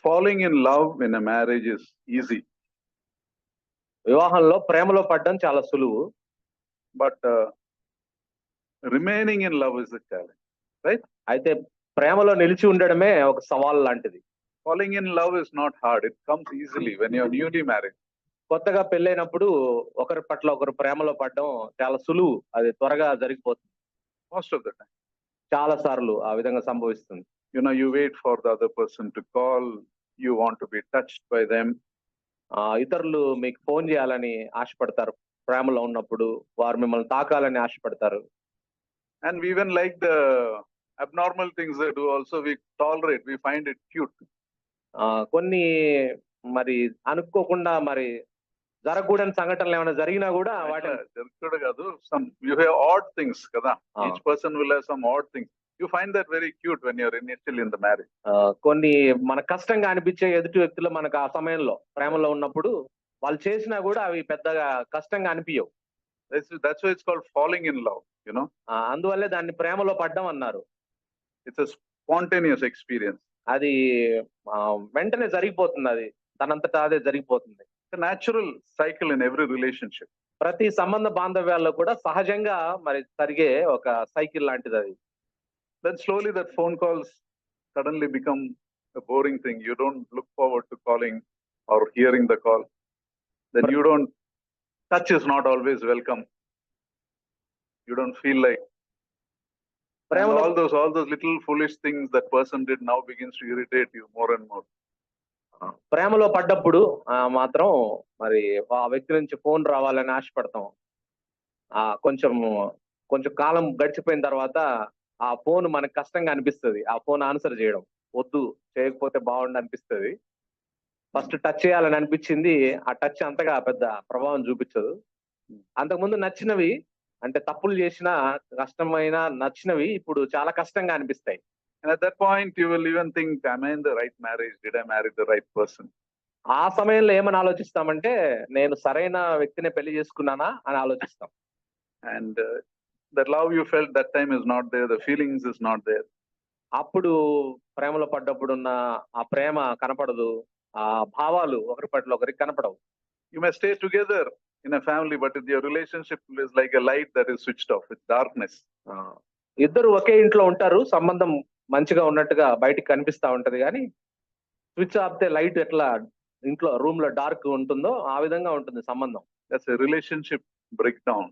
Falling in love in a marriage is easy, వివాహంలో ప్రేమలో పడ్డం చాలా సులువు. but remaining in love is the challenge, right? అయితే ప్రేమలో నిలిచి ఉండడమే ఒక సవాల్ లాంటిది. Falling in love is not hard. It comes easily when you're newly married. కొత్తగా పెళ్ళైనప్పుడు ఒకరి పట్ల ఒకరు ప్రేమలో పడడం చాలా సులువు. అది త్వరగా జరిగిపోతుంది. Most of the time, చాలా సార్లు ఆ విధంగా సంభవిస్తుంది. you wait for the other person to call. You want to be touched by them. ఇతరులు మీకు ఫోన్ చేయాలని ఆశపడతారు. ప్రేమలో ఉన్నప్పుడు వారు మిమ్మల్ని తాకాలని ఆశపడతారు. And we even like the abnormal things they do also, we tolerate. We find it cute. కొన్ని మరి అనుకోకుండా మరి జరగకూడని సంఘటనలు ఏమైనా జరిగినా కూడా జరుగుతుంది కాదు, some you have odd things కదా. Each person will have some odd things. You find that very cute when you're initially in the marriage. కొన్ని మన కష్టంగా అనిపించే ఎదుటి వ్యక్తులు మనకు ఆ సమయంలో ప్రేమలో ఉన్నప్పుడు వాళ్ళు చేసినా కూడా అవి పెద్దగా కష్టంగా అనిపించవు. That's why it's called falling in love, అందువల్లే దాన్ని ప్రేమలో పడ్డం అన్నారు. It's a spontaneous experience. అది వెంటనే జరిగిపోతుంది. అది తనంతటా అదే జరిగిపోతుంది. It's a natural cycle in every relationship. ప్రతి సంబంధ బాంధవ్యాల్లో కూడా సహజంగా మరి జరిగే ఒక సైకిల్ లాంటిది అది. Then slowly that phone calls suddenly become a boring thing. You don't look forward to calling or hearing the call. Then you don't, touch is not always welcome. You don't feel like, all those little foolish things that person did now begins to irritate you more and more. ప్రేమలో పడ్డప్పుడు మాత్రం మరి ఆ వ్యక్తి నుంచి phone రావాలని ఆశపడతాం. కొంచెం కాలం గడిచిపోయిన తర్వాత ఆ ఫోన్ మనకు కష్టంగా అనిపిస్తుంది. ఆ ఫోన్ ఆన్సర్ చేయడం, వద్దు చేయకపోతే బాగుండు అనిపిస్తుంది. ఫస్ట్ టచ్ చేయాలని అనిపించింది, ఆ టచ్ అంతగా పెద్ద ప్రభావం చూపించదు. అంతకుముందు నచ్చినవి, అంటే తప్పులు చేసిన కష్టమైన నచ్చినవి ఇప్పుడు చాలా కష్టంగా అనిపిస్తాయి. And at that point you will even think, am I in the right marriage? Did I marry the right person? ఆ సమయంలో ఏమని ఆలోచిస్తామంటే, నేను సరైన వ్యక్తిని పెళ్లి చేసుకున్నానా అని ఆలోచిస్తాం. And that love you felt that time is not there. The feelings is not there. అప్పుడు ప్రేమలో పడ్డప్పుడున్న ఆ ప్రేమ కనపడదు. ఆ భావాలు ఒకరి పట్ల ఒకరికి కనపడవు. You may stay together in a family, but your relationship is like a light that is switched off. It's darkness. ఇద్దరు ఒకే ఇంట్లో ఉంటారు, సంబంధం మంచిగా ఉన్నట్టుగా బయటికి కనిపిస్తా ఉంటది, కానీ స్విచ్ ఆపితే లైట్ ఎట్లా ఇంట్లో రూమ్ లో డార్క్ ఉంటుందో ఆ విధంగా ఉంటుంది సంబంధం. That's a relationship breakdown.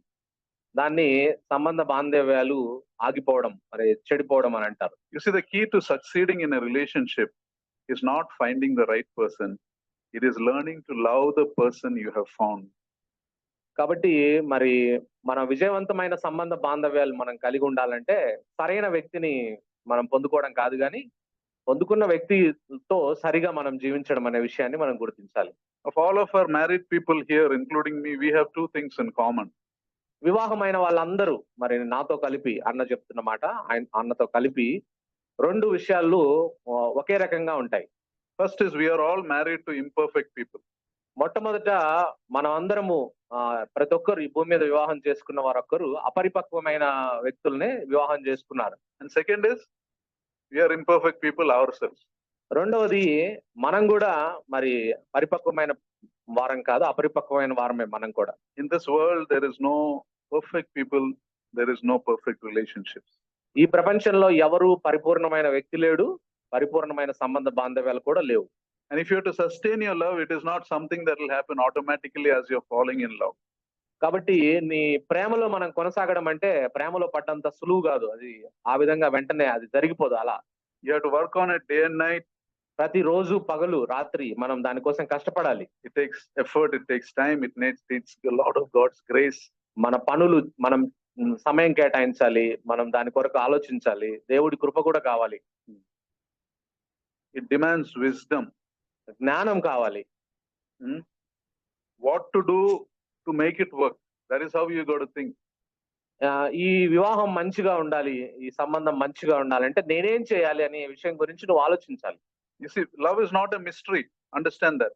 దాన్ని సంబంధ బాంధవ్యాలు ఆగిపోవడం, మరి చెడిపోవడం అని అంటారు. You see, the key to succeeding in a relationship is not finding the right person. It is learning to love the person you have found. కాబట్టి మరి మన విజయవంతమైన సంబంధ బాంధవ్యాలు మనం కలిగి ఉండాలంటే సరైన వ్యక్తిని మనం పొందుకోవడం కాదు, కానీ పొందుకున్న వ్యక్తితో సరిగా మనం జీవించడం అనే విషయాన్ని మనం గుర్తించాలి. Of all of our married people here, including me, we have two things in common. వివాహమైన వాళ్ళందరూ, మరి నాతో కలిపి అన్న చెప్తున్న మాట, అన్నతో కలిపి రెండు విషయాలు ఒకే రకంగా ఉంటాయి. First is we are all married to imperfect people. మొట్టమొదట మనం అందరము ప్రతి ఒక్కరు ఈ భూమి మీద వివాహం చేసుకున్న వారొక్కరు అపరిపక్వమైన వ్యక్తుల్ని వివాహం చేసుకున్నారు. And second is we are imperfect people ourselves. రెండవది మనం కూడా మరి పరిపక్వమైన వారం కాదు, అపరిపక్వమైన వారమే మనం కూడా. In this world there is no perfect people, there is no perfect relationships. ఈ ప్రపంచంలో ఎవరు పరిపూర్ణమైన వ్యక్తి లేడు, పరిపూర్ణమైన సంబంధ బాంధవ్యాలు కూడా లేవు. And if you have to sustain your love, it is not something that will happen automatically as you're falling in love. కాబట్టి నీ ప్రేమలో మనం కొనసాగడం అంటే ప్రేమలో పడ్డంత సులువు కాదు. అది ఆ విధంగా వెంటనే అది జరిగిపోదు అలా. You have to work on it day and night. ప్రతి రోజు పగలు రాత్రి మనం దానికోసం కష్టపడాలి. It takes effort, it takes time, it needs a lot of God's grace. మన పనులు మనం సమయం కేటాయించాలి, మనం దాని కొరకు ఆలోచించాలి, దేవుడి కృప కూడా కావాలి. It demands wisdom. జ్ఞానం కావాలి. What to do to make it work? That is how you got to think. ఈ వివాహం మంచిగా ఉండాలి, ఈ సంబంధం మంచిగా ఉండాలంటే నేనేం చేయాలి అనే విషయం గురించి నువ్వు ఆలోచించాలి. You see, love is not a mystery. Understand that.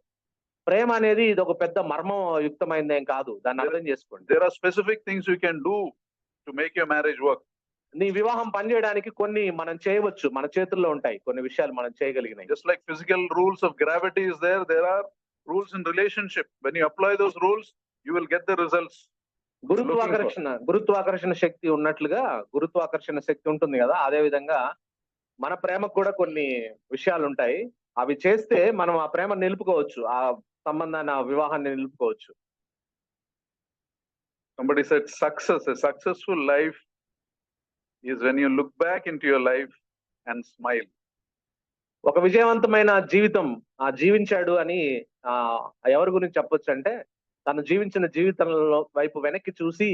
ప్రేమ అనేది ఇది ఒక పెద్ద మర్మం యుక్తమైనదేం కాదు, దాన్ని అర్థం చేసుకోండి. There are specific things you can do to make your marriage work. నీ వివాహం పనిచేయడానికి కొన్ని మనం చేయవచ్చు. మన చేతుల్లో ఉంటాయి. కొన్ని విషయాలు మనం చేయగలిగినయి. Just like physical rules of gravity is there, there are rules in relationship. When you apply those rules, you will get the results. గురుత్వాకర్షణ శక్తి ఉన్నట్లుగా గురుత్వాకర్షణ శక్తి ఉంటుంది కదా, అదే విధంగా మన ప్రేమకు కూడా కొన్ని విషయాలు ఉంటాయి. అవి చేస్తే మనం ఆ ప్రేమ నిలుపుకోవచ్చు, ఆ సంబంధాన్ని, ఆ వివాహాన్ని నిలుపుకోవచ్చు. Somebody said success, a successful life is when you look back into your life and smile. ఒక విజయవంతమైన జీవితం జీవించాడు అని ఎవరి గురించి చెప్పొచ్చు అంటే, తను జీవించిన జీవితంలో వైపు వెనక్కి చూసి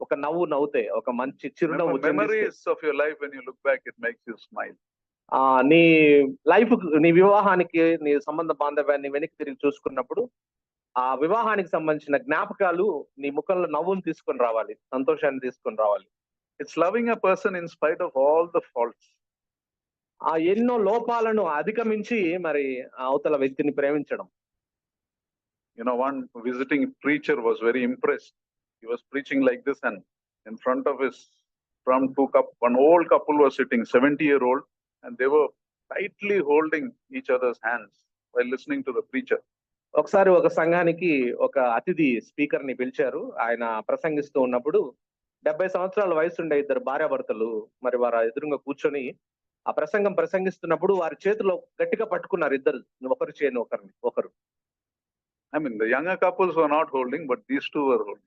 ఒక నవ్వు నవ్వుతే, ఒక మంచి చిరునవ్వు Memories of your life, when you look back, it makes you smile. నీ లైఫ్, నీ వివాహానికి, నీ సంబంధ బాంధవ్యాన్ని వెనక్కి తిరిగి చూసుకున్నప్పుడు ఆ వివాహానికి సంబంధించిన జ్ఞాపకాలు నీ ముఖంలో నవ్వును తీసుకొని రావాలి, సంతోషాన్ని తీసుకొని రావాలి. It's loving a person in spite of all the faults. ఆ ఎన్నో లోపాలను అధిగమించి మరి అవతల వ్యక్తిని ప్రేమించడం. You know, one visiting preacher was very impressed. He was preaching like this, and in front of his one old couple was sitting, 70-year-old, and they were tightly holding each other's hands while listening to the preacher. ఒకసారి ఒక సంఘానికి ఒక అతిథి speaker ని పిలిచారు. ఆయన ప్రసంగిస్తూ ఉన్నప్పుడు 70 సంవత్సరాల వయసుండే ఇద్దరు భార్యాభర్తలు మరి వారు ఎదురుగా కూర్చొని ఆ ప్రసంగం ప్రసంగిస్తున్నప్పుడు వారి చేతిలో గట్టిగా పట్టుకున్నారు ఇద్దరు, ఒకరు చేయని ఒకరు. I mean, the younger couples were not holding, but these two were holding.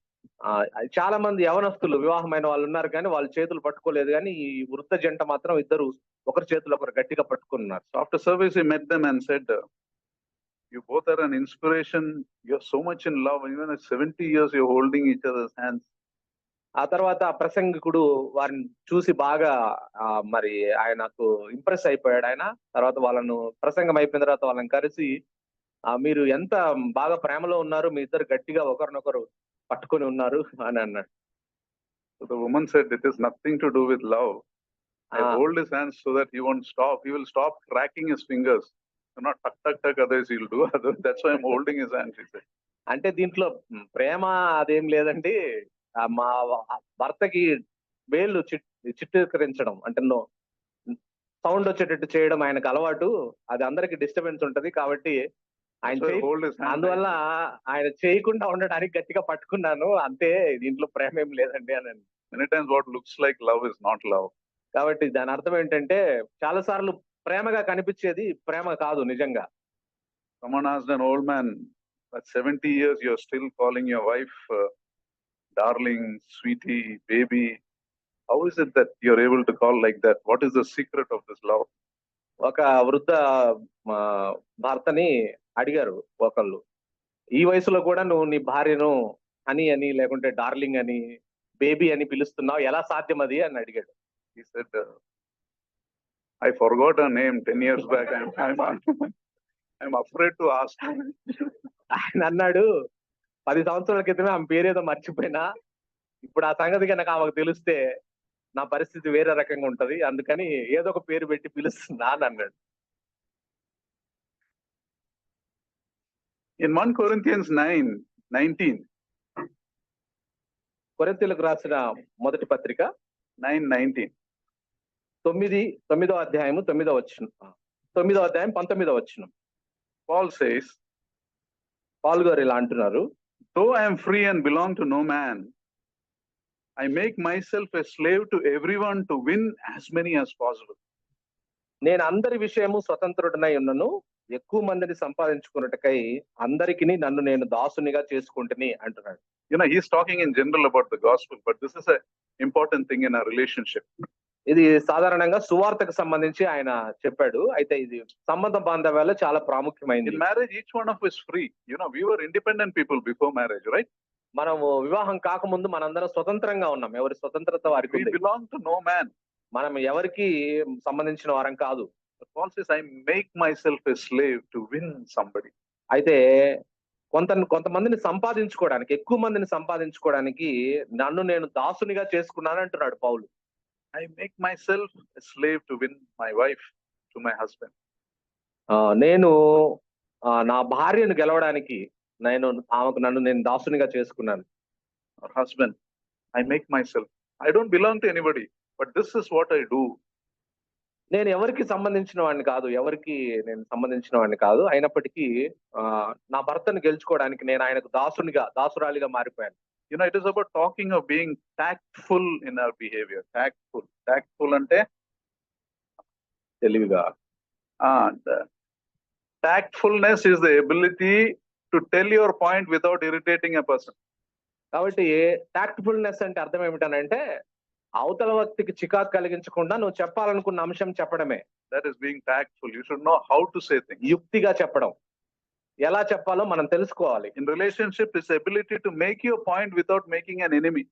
చాలా మంది యవనస్తులు, వివాహమైన వాళ్ళు ఉన్నారు కానీ వాళ్ళ చేతులు పట్టుకోలేదు, కానీ ఈ వృద్ధ జంట మాత్రం ఇద్దరు ఒకరి చేతులు ఒకరు గట్టిగా పట్టుకున్నారు. So after service, he met them and said, you both are an inspiration. You're so much in love. Even at 70 years, you're holding each other's hands. ఆ తర్వాత ప్రసంగికుడు వారిని చూసి బాగా మరి ఆయనకు ఇంప్రెస్ అయిపోయాడు. ఆయన తర్వాత వాళ్ళను, ప్రసంగం అయిపోయిన తర్వాత వాళ్ళని కలిసి, మీరు ఎంత బాగా ప్రేమలో ఉన్నారు, మీ ఇద్దరు గట్టిగా ఒకరినొకరు పట్టుకొని ఉన్నారు అని అన్నాడు. So the woman said, it is nothing to do with love. I hold his hands so that he won't stop. He will stop cracking his fingers. So not tuck, tuck, tuck, others he'll do. That's why I'm holding his hands, he said. అంటే దీంట్లో ప్రేమ అదేం లేదండి. మా భర్తకి వేళ్ళు చిట్టీకరించడం అంటే sound వచ్చేటట్టు చేయడం ఆయనకు అలవాటు. అది అందరికి డిస్టర్బెన్స్ ఉంటది కాబట్టి అందువల్ల ఆయన చేయకుండా ఉండడానికి గట్టిగా పట్టుకున్నాను అంతే, దీంట్లో ప్రేమ ఏం లేదండి అని. Many times what looks like love is not love. కాబట్టి దాని అర్థం ఏంటంటే చాలా సార్లు ప్రేమగా కనిపించేది ప్రేమ కాదు నిజంగా. Someone asked an old man, at 70 years you're still calling your wife darling, sweetie, baby. How is it that you're able to call like that? What is the secret of this love? ఒక వృద్ధ భర్తని అడిగారు ఒకళ్ళు, ఈ వయసులో కూడా నువ్వు నీ భార్యను అని లేకుంటే డార్లింగ్ అని, బేబీ అని పిలుస్తున్నావు, ఎలా సాధ్యం అది అని అడిగాడు. He said, I forgot her name 10 years back. I'm afraid to ask her. ఆయన అన్నాడు, 10 సంవత్సరాల క్రితమే ఆమె పేరేదో మర్చిపోయినా, ఇప్పుడు ఆ సంగతి కనుక ఆమెకు తెలిస్తే నా పరిస్థితి వేరే రకంగా ఉంటది, అందుకని ఏదో ఒక పేరు పెట్టి పిలుస్తున్నా అని అన్నాడు. In 1 Corinthians 9:19, కొరింథీయులకు రాసిన మొదటి పత్రిక 9:19, 9వ అధ్యాయం 19వ వచనం, Paul says, పాల్ గారు ఇలా అంటున్నారు, though I am free and belong to no man, I make myself a slave to everyone to win as many as possible. నేను అందరి విషయము స్వతంత్రుడనై ఉన్నను, ఎక్కువ మందిని సంపాదించుకున్నట్టుకై అందరికి నన్ను నేను దాసునిగా చేసుకుంటుని అంటున్నాడు. You know, he's talking in general about the gospel, but this is an important thing in our relationship. ఇది సాధారణంగా సువార్తకు సంబంధించి ఆయన చెప్పాడు, అయితే ఇది సంబంధ బాంధవ్యాల్లో చాలా ప్రాముఖ్యమైనది. In marriage, each one of us is free. You know, we were independent people before marriage, right? మనము వివాహం కాకముందు మనందరం స్వతంత్రంగా ఉన్నాం, ఎవరి స్వతంత్రత వారికి. We belong to no man. మనం ఎవరికి సంబంధించిన వారం కాదు. Paul says, I make myself a slave to win somebody. అయితే కొంతమందిని సంపాదించుకోవడానికి, ఎక్కువ మందిని సంపాదించుకోవడానికి నన్ను నేను దాసునిగా చేసుకున్నాను అంటున్నాడు పౌలు. I make myself a slave to win my wife to my husband. నేను నా భార్యను గెలవడానికి నన్ను నేను దాసునిగా చేసుకున్నాను. Or husband, I make myself. I don't belong to anybody, but this is what I do. నేను ఎవరికి సంబంధించిన వాడిని కాదు, ఎవరికి నేను సంబంధించిన వాడిని కాదు. అయినప్పటికీ నా భర్తను గెలుచుకోవడానికి నేను ఆయనకు దాసురాలిగా మారిపోయాను. You know, it is about talking of being tactful in our behavior. Tactful ante తెలివిగా. and tactfulness is the ability to tell your point without irritating a person. కాబట్టి టాక్ట్ఫుల్నెస్ అంటే అర్థం ఏమిటనంటే అవతల వ్యక్తికి చికాకు కలిగించకుండా నువ్వు చెప్పాలనుకున్న అంశం చెప్పడమే. That is being tactful. You should know how to say things. యుక్తిగా చెప్పడం, ఎలా చెప్పాలో మనం తెలుసుకోవాలి. In relationship, is the ability to make your point without making an enemy.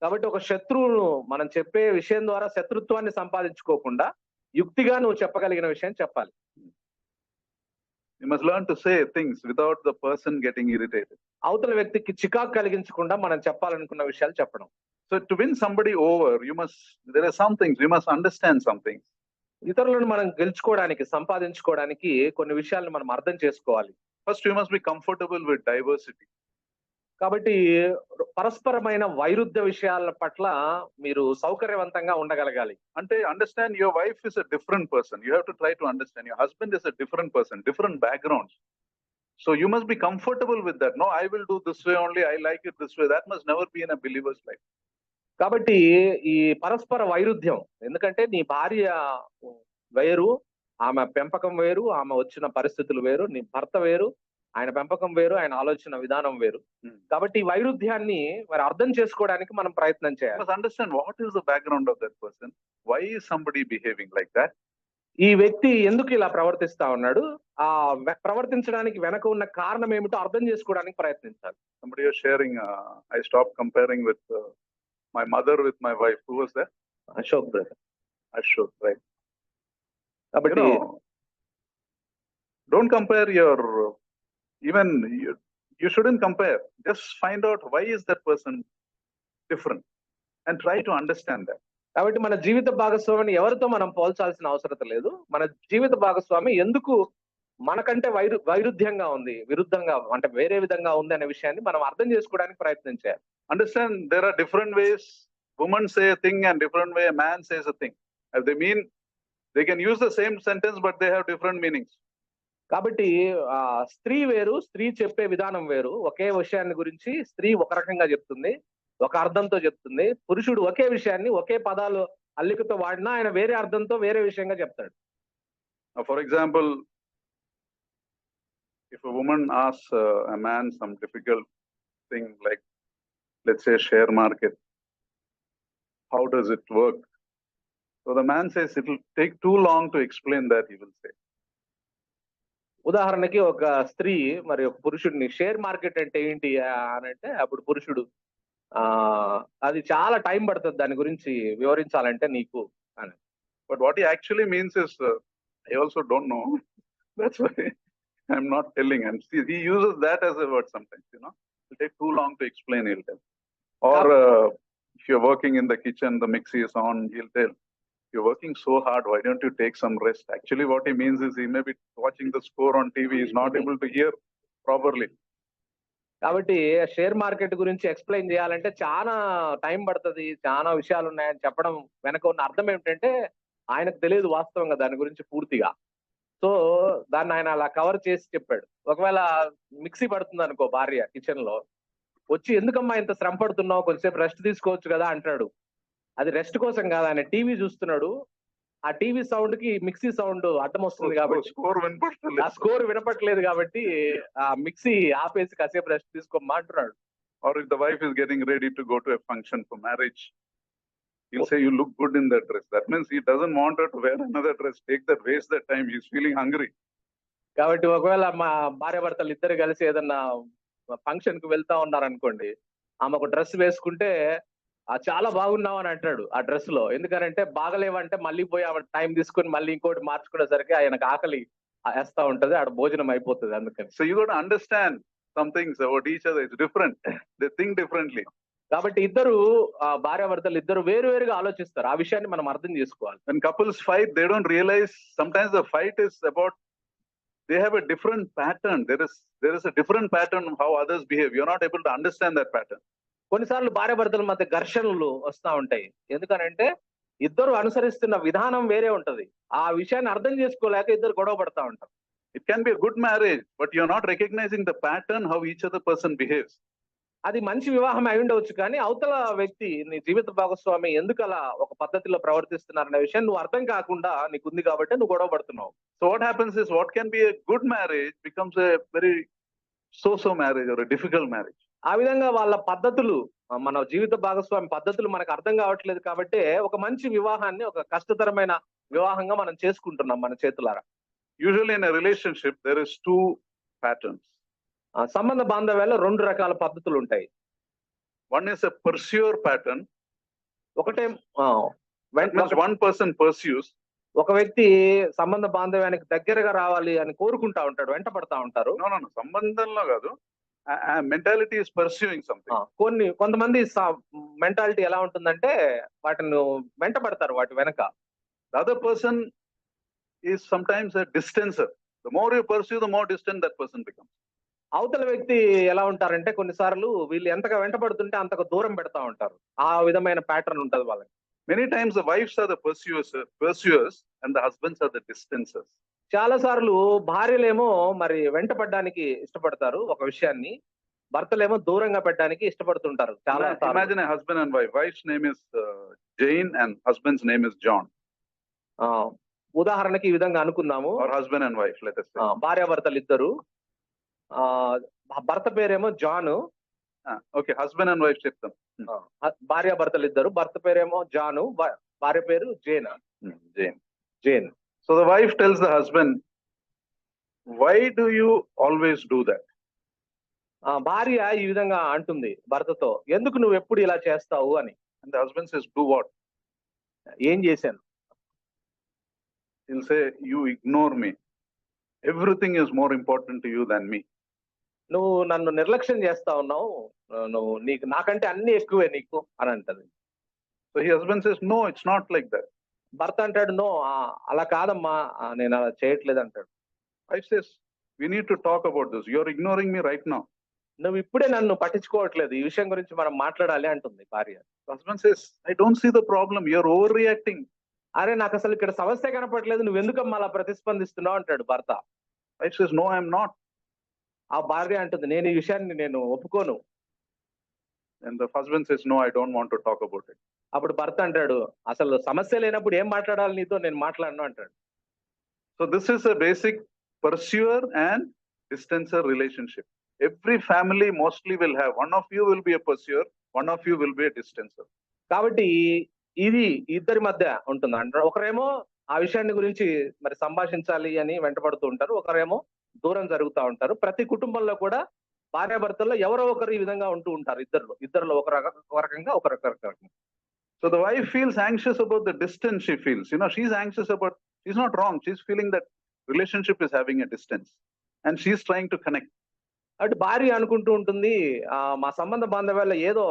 కాబట్టి ఒక శత్రువును మనం చెప్పే విషయం ద్వారా శత్రుత్వాన్ని సంపాదించుకోకుండా యుక్తిగా నువ్వు చెప్పగలిగిన విషయం చెప్పాలి. You must learn to say things without the person getting irritated. అవతల వ్యక్తికి చికాకు కలిగించకుండా మనం చెప్పాలనుకున్న విషయాలు చెప్పడం. So to win somebody over, there are some things, you must understand some things. ఇతరులను మనం గెలుచుకోవడానికి, సంపాదించుకోవడానికి కొన్ని విషయాలను మనం అర్థం చేసుకోవాలి. First, you must be comfortable with diversity. కాబట్టి పరస్పరమైన వైరుధ్య విషయాల పట్ల మీరు సౌకర్యవంతంగా ఉండగలగాలి. అంటే understand your wife is a different person. You have to try to understand. Your husband is a different person, different backgrounds. So you must be comfortable with that. No, I will do this way only. I like it this way. That must never be in a believer's life. కాబట్టి ఈ పరస్పర వైరుధ్యం, ఎందుకంటే నీ భార్య వేరు, ఆమె పెంపకం వేరు, ఆమె వచ్చిన పరిస్థితులు వేరు, నీ భర్త వేరు, ఆయన పెంపకం వేరు, ఆయన ఆలోచన విధానం వేరు. కాబట్టి ఈ వైరుధ్యాన్ని మరి అర్థం చేసుకోవడానికి మనం ప్రయత్నం చేయాలి. You must understand what is the background of that person. Why is somebody behaving like that? ఈ వ్యక్తి ఎందుకు ఇలా ప్రవర్తిస్తా ఉన్నాడు, ఆ ప్రవర్తించడానికి వెనక ఉన్న కారణం ఏమిటో అర్థం చేసుకోవడానికి ప్రయత్నించాలి. Somebody was sharing, I stopped comparing with my mother with my wife. Who was that? Ashok brother. Ashok, right? కాబట్టి Don't compare you shouldn't compare. Just find out why is that person different and try to understand that. కాబట్టి మన జీవిత భాగస్వామిని ఎవరితో మనం పోల్చాల్సిన అవసరం లేదు. మన జీవిత భాగస్వామి ఎందుకు మనకంటే వైరుధ్యంగా ఉంది, విరుద్ధంగా అంటే వేరే విధంగా ఉంది అనే విషయాన్ని మనం అర్థం చేసుకోవడానికి ప్రయత్నం చేయాలి. Understand there are different ways women say a thing and different way a man says a thing. If they can use the same sentence but they have different meanings. కాబట్టి స్త్రీ వేరు, స్త్రీ చెప్పే విధానం వేరు. ఒకే విషయాన్ని గురించి స్త్రీ ఒక రకంగా చెప్తుంది, ఒక అర్థంతో చెప్తుంది. పురుషుడు ఒకే విషయాన్ని ఒకే పదాలు అల్లికతో వాడినా ఆయన వేరే అర్థంతో వేరే విషయంగా చెప్తాడు. For example, if a woman asks a man some difficult thing like, let's say, share market, how does it work? So the man says it will take too long to explain that, he will say. ఉదాహరణకి ఒక స్త్రీ మరి ఒక పురుషుడిని share market అంటే ఏంటి అని అంటే అప్పుడు పురుషుడు అది చాలా టైం పడుతుంది దాని గురించి వివరించాలంటే నీకు అని. But what he actually means is, I also don't know. That's why I'm not telling. And see, he uses that as a word sometimes, it will take too long to explain, he'll tell. Or if you're working in the kitchen, the mixie is on, he'll tell, you're working so hard, why don't you take some rest? Actually, what he means is he may be watching the score on TV, he's not able to hear properly. కాబట్టి share market గురించి explain చేయాలంటే చాలా time పడుతుంది, చాలా విషయాలు ఉన్నాయని చెప్పడం వెనక ఉన్న అర్థం ఏమిటంటే ఆయనకు తెలియదు వాస్తవంగా దాని గురించి పూర్తిగా. సో దాన్ని ఆయన అలా కవర్ చేసి చెప్పాడు. ఒకవేళ మిక్సీ పడుతుంది అనుకో భార్య కిచెన్ లో, వచ్చి ఎందుకమ్మా ఇంత శ్రమ పడుతున్నావు, కొంచెంసేపు రెస్ట్ తీసుకోవచ్చు కదా అంటాడు. అది రెస్ట్ కోసం కాదు, ఆయన టీవీ చూస్తున్నాడు. ఆ టీవీ సౌండ్ కి మిక్సీ సౌండ్ అడ్డం వస్తుంది కాబట్టి ఆ స్కోర్ వినపట్లేదు కాబట్టి ఆ మిక్సీ ఆపేసి కాసేపు రెస్ట్ తీసుకోమ్మా అంటున్నాడు. Or if the wife is getting ready to go to a function for marriage, he'll say, you look good in that dress. That means he doesn't want her to wear another dress. Take that, waste that time. He's feeling hungry. కాబట్టి ఒకవేళ మా భార్య భర్తలు ఇద్దరు కలిసి ఏదన్నా function కు వెళ్తా ఉన్నారనుకోండి, ఆమె ఒక డ్రెస్ వేసుకుంటే చాలా బాగున్నావు అని అంటాడు ఆ డ్రెస్ లో. ఎందుకనంటే బాగలేవంటే మళ్ళీ పోయి ఆమె టైం తీసుకుని మళ్ళీ ఇంకోటి మార్చుకునేసరికి ఆయనకు ఆకలి వేస్తా ఉంటది, ఆడ భోజనం అయిపోతుంది. అందుకని So you got to understand some things about each other. It's different. They think differently. కాబట్టి ఇద్దరు భార్యాభర్తలు ఇద్దరు వేరు వేరుగా ఆలోచిస్తారు. ఆ విషయాన్ని మనం అర్థం చేసుకోవాలి. When couples fight, they don't realize sometimes the fight is about, they have a different pattern. There is a different pattern of how others behave. You're not able to understand that pattern. కొన్నిసార్లు భార్యాభర్తల మధ్య ఘర్షణలు వస్తా ఉంటాయి. ఎందుకనంటే ఇద్దరు అనుసరిస్తున్న విధానం వేరే ఉంటది. ఆ విషయాన్ని అర్థం చేసుకోలేక ఇద్దరు గొడవ పడతా ఉంటారు. It can be a good marriage, but you're not recognizing the pattern how each other person behaves. అది మంచి వివాహం అయి ఉండవచ్చు కానీ అవతల వ్యక్తి నీ జీవిత భాగస్వామి ఎందుకు అలా ఒక పద్ధతిలో ప్రవర్తిస్తున్నారనే విషయం నువ్వు అర్థం కాకుండా నీకుంది కాబట్టి నువ్వు గొడవ పడుతున్నావు. So what happens is what can be a good marriage becomes a very so-so marriage or a difficult marriage. ఆ విధంగా వాళ్ళ పద్ధతులు మన జీవిత భాగస్వామి పద్ధతులు మనకు అర్థం కావట్లేదు కాబట్టి ఒక మంచి వివాహాన్ని ఒక కష్టతరమైన వివాహంగా మనం చేసుకుంటున్నాం మన చేతులారా. Usually in a relationship, there is two patterns. సంబంధ బాంధవ్యాల్లో రెండు రకాల పద్ధతులు ఉంటాయి. One is a pursuer pattern. ఒకటే That means one person pursues. ఒక వ్యక్తి సంబంధ బాంధవ్యానికి దగ్గరగా రావాలి అని కోరుకుంటా ఉంటాడు, వెంట పడతా ఉంటారు. No. సంబంధంలో కాదు. Mentality is pursuing something. కొంతమంది మెంటాలిటీ ఎలా ఉంటుందంటే వాటిని వెంట పడతారు వాటి వెనక. The other person is sometimes a distancer. The more you pursue, the more distant that person becomes. అవతల వ్యక్తి ఎలా ఉంటారంటే కొన్నిసార్లు వీళ్ళు ఎంతగా వెంట పడుతుంటే అంతగా దూరం పెడతా ఉంటారు. ఆ విధమైన ప్యాటర్న్ ఉంటది వాళ్ళకి. Many times the wives are the pursuers and the husbands are the distancers. చాలా సార్లు భార్యలేమో మరి వెంట పడడానికి ఇష్టపడతారు ఒక విషయాన్ని, భర్తలేమో దూరంగా పెట్టడానికి ఇష్టపడుతుంటారు. చాలా Imagine a husband and wife. Wife's name is Jane and husband's name is John. ఉదాహరణకి ఈ విధంగా అనుకుందాము. Or husband and wife, let us say. భార్యాభర్తలు ఇద్దరు. భర్త పేరేమో Janu. Okay, husband and wife చెప్తాం. భార్యాభర్తలు ఇద్దరు. భర్త పేరేమో జాను, భార్య పేరు Jane. Jane. So the wife tells the husband, why do you always do that? భార్య ఈ విధంగా అంటుంది భర్తతో, ఎందుకు నువ్వు ఎప్పుడు ఇలా చేస్తావు అని. And the husband says, do what? ఏం చేశాను? He'll say, you ignore me. Everything is more important to you than me. నువ్వు నన్ను నిర్లక్ష్యం చేస్తా ఉన్నావు, నువ్వు నాకంటే అన్ని ఎక్కువే నీకు అని అంటది. So his husband says, no, it's not like that. భర్త అంటాడు, నో అలా కాదమ్మా, నేను అలా చేయట్లేదు అంటాడు. Wife says, we need to talk about this. You're ignoring me right now. నువ్వు ఇప్పుడే నన్ను పట్టించుకోవట్లేదు, ఈ విషయం గురించి మనం మాట్లాడాలి అంటుంది భార్య. Husband says, I don't see the problem. You're overreacting. అరే నాకు అసలు ఇక్కడ సమస్య కనపడలేదు, నువ్వు ఎందుకమ్మా అలా ప్రతిస్పందిస్తున్నావు అంటాడు భర్త. Wife says, no, I'm not. ఆ భార్య అంటుంది, నేను ఈ విషయాన్ని నేను ఒప్పుకోను. And the husband says, no, I don't want to talk about it. అప్పుడు భర్త అంటాడు, అసలు సమస్య లేనప్పుడు ఏం మాట్లాడాలి నీతో, నేను మాట్లాడను అంటాడు. So this is a basic pursuer and distancer relationship. Every family mostly will have, one of you will be a pursuer, one of you will be a distancer. కాబట్టి ఇది ఇద్దరి మధ్య ఉంటుంది అంటారు. ఒకరేమో ఆ విషయాన్ని గురించి మరి సంభాషించాలి అని వెంటబడుతూ ఉంటారు, ఒకరేమో దూరం జరుగుతూ ఉంటారు. ప్రతి కుటుంబంలో కూడా భార్యాభర్తల్లో ఎవరో ఒకరు ఈ విధంగా ఉంటూ ఉంటారు. ఇద్దరులో ఒక రకంగా ఒక రకంగా. So the wife feels anxious about the distance she feels. She's anxious about, she's not wrong. She's feeling that relationship is having a distance and she's trying to connect. అటు భార్య అనుకుంటూ ఉంటుంది, మా సంబంధ బాంధవ్యాల్లో ఏదో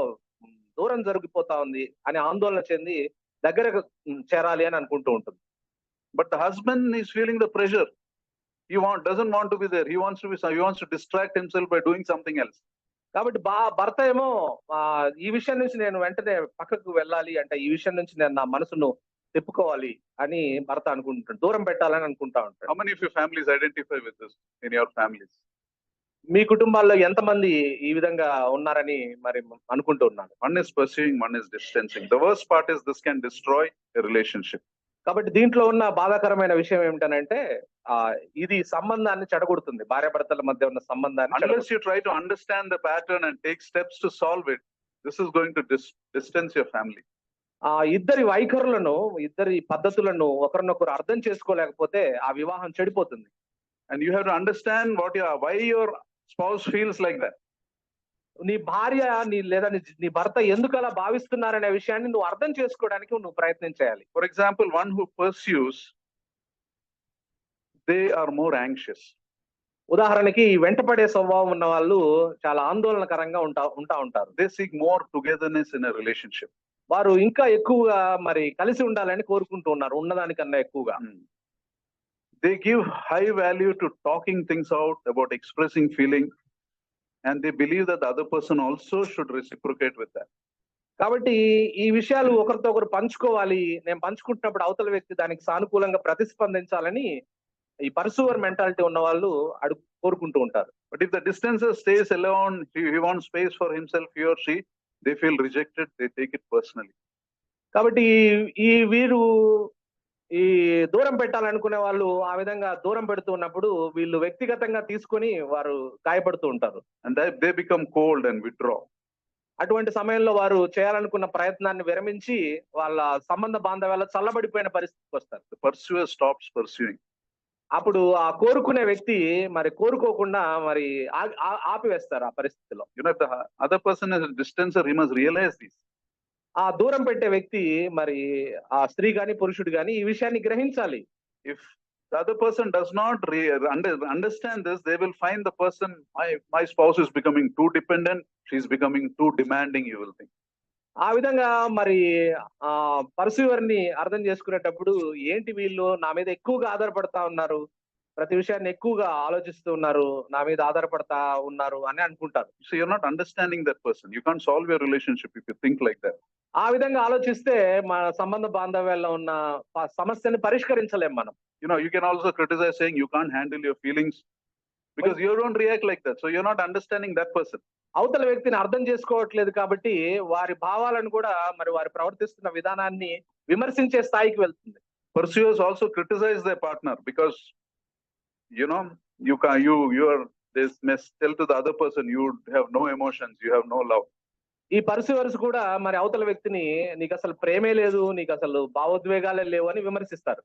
దూరం జరిగిపోతా ఉంది అని ఆందోళన చెంది దగ్గరకు చేరాలి అని అనుకుంటూ ఉంటుంది. But the husband is feeling the pressure. He doesn't want to be there. He wants to distract himself by doing something else. కాబట్టి భర్త ఏమో ఈ విషయం నుంచి నేను వెంటనే పక్కకు వెళ్ళాలి అంటే, ఈ విషయం నుంచి నేను నా మనసును తిప్పుకోవాలి అని భర్త అనుకుంటాడు, దూరం పెట్టాలని అనుకుంటా ఉంటాడు. How many of your families identify with this in your families? మీ కుటుంబాల్లో ఎంతమంది ఈ విధంగా ఉన్నారని మరి అనుకుంటూ ఉన్నారు? One is pursuing, one is distancing. The worst part is this can destroy a relationship. కాబట్టి దీంట్లో ఉన్న బాధాకరమైన విషయం ఏమిటనంటే ఇది సంబంధాన్ని చెడగొడుతుంది, భార్యాభర్తల మధ్య ఉన్న సంబంధాన్ని. Unless you try to understand the pattern and take steps to solve it, this is going to distance your family. ఇద్దరి వైఖరులను, ఇద్దరి పద్ధతులను ఒకరినొకరు అర్థం చేసుకోలేకపోతే ఆ వివాహం చెడిపోతుంది. And you have to understand why your spouse feels like that. నీ భార్య లేదా నీ భర్త ఎందుకు అలా భావిస్తున్నారనే విషయాన్ని నువ్వు అర్థం చేసుకోవడానికి నువ్వు ప్రయత్నం చేయాలి. For example, one who pursues, they are more anxious. ఉదాహరణకి వెంటపడే స్వభావం ఉన్న వాళ్ళు చాలా ఆందోళనకరంగా ఉంటా ఉంటారు. They seek more togetherness in a relationship. వారు ఇంకా ఎక్కువగా మరి కలిసి ఉండాలని కోరుకుంటూ ఉన్నారు, ఉన్నదానికన్నా ఎక్కువగా. They give high value to talking things out, about expressing feeling, and they believe that the other person also should reciprocate with that. కాబట్టి ఈ విషయాలు ఒకరితో ఒకరు పంచుకోవాలి. నేను పంచుకుంటున్నప్పుడు అవతల వ్యక్తి దానికి సానుకూలంగా ప్రతిస్పందించాలని ఈ పర్సూవర్ మెంటాలిటీ ఉన్నవాళ్ళు కోరుకుంటూ ఉంటారు. But if the distancer stays alone, he wants space for himself, he or she, they feel rejected, they take it personally. కాబట్టి ఈ వీరు ఈ దూరం పెట్టాలనుకునే వాళ్ళు ఆ విధంగా దూరం పెడుతూ ఉన్నప్పుడు వీళ్ళు వ్యక్తిగతంగా తీసుకొని వారు గాయపడుతూ ఉంటారు. And they become cold and withdraw. అటువంటి సమయంలో వారు చేయాలనుకున్న ప్రయత్నాన్ని విరమించి వాళ్ళ సంబంధ బాంధవ్యాలు చల్లబడిపోయిన పరిస్థితికి వస్తారు. The pursuer stops pursuing. అప్పుడు ఆ కోరుకునే వ్యక్తి మరి కోరుకోకుండా మరి ఆపివేస్తారు ఆ పరిస్థితిలో. You know, if the other person is a distancer, he must realize this. ఆ దూరం పెట్టే వ్యక్తి మరి ఆ స్త్రీ గాని పురుషుడు గాని ఈ విషయాన్ని గ్రహించాలి. If the other person does not understand this, they will find the person, my spouse is becoming too dependent, she's becoming too demanding, you will think. ఆ విధంగా మరి ఆ పర్సూవర్ ని అర్థం చేసుకునేటప్పుడు ఏంటి వీళ్ళు నా మీద ఎక్కువగా ఆధారపడతా ఉన్నారు, ప్రతి విషయాన్ని ఎక్కువగా ఆలోచిస్తూ ఉన్నారు, నా మీద ఆధారపడతా ఉన్నారు అని అనుకుంటారు. So you're not understanding that person. You can't solve your relationship if you think like that. ఆ విధంగా ఆలోచిస్తే మన సంబంధ బాంధవ్యాల్లో ఉన్న సమస్యని పరిష్కరించలేం మనం. You know, you can also criticize saying you can't handle your feelings because you don't react like that. So you're not understanding that person. అవతల వ్యక్తిని అర్థం చేసుకోవట్లేదు కాబట్టి వారి భావాలను కూడా మరి వారు ప్రవర్తిస్తున్న విధానాన్ని విమర్శించే స్థాయికి వెళ్తుంది. Pursuers also criticize their partner because, you know, this mess, tell to the other person you have no emotions, you have no love. ఈ పర్సూవర్స్ కూడా మరి అవతల వ్యక్తిని నీకు అసలు ప్రేమే లేదు, నీకు అసలు భావోద్వేగాలే లేవు అని విమర్శిస్తారు.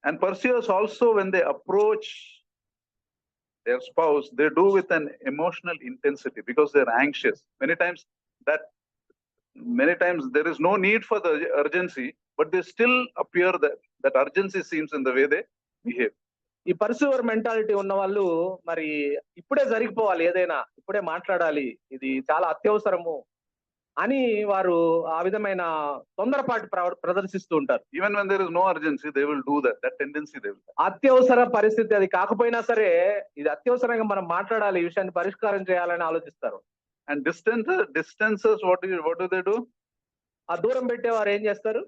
And pursuers also, when they approach their spouse, they do with an emotional intensity because they're anxious. Many times there is no need for the urgency, but they still appear that urgency seems in the way they behave. ఈ పర్సూవర్ mentality ఉన్న వాళ్ళు మరి ఇప్పుడే జరిగిపోవాలి, ఏదైనా ఇప్పుడే మాట్లాడాలి, ఇది చాలా అత్యవసరము అని వారు ఆ విధమైన తొందరపాటు ప్రదర్శిస్తూ ఉంటారు. Even when there is no urgency, they will do that tendency they will have. అత్యవసర పరిస్థితి అది కాకపోయినా సరే ఇది అత్యవసరంగా మనం మాట్లాడాలి, ఈ విషయాన్ని పరిష్కారం చేయాలని ఆలోచిస్తారు. And distancers, what do they do? ఆ దూరం పెట్టేవారు ఏం చేస్తారు?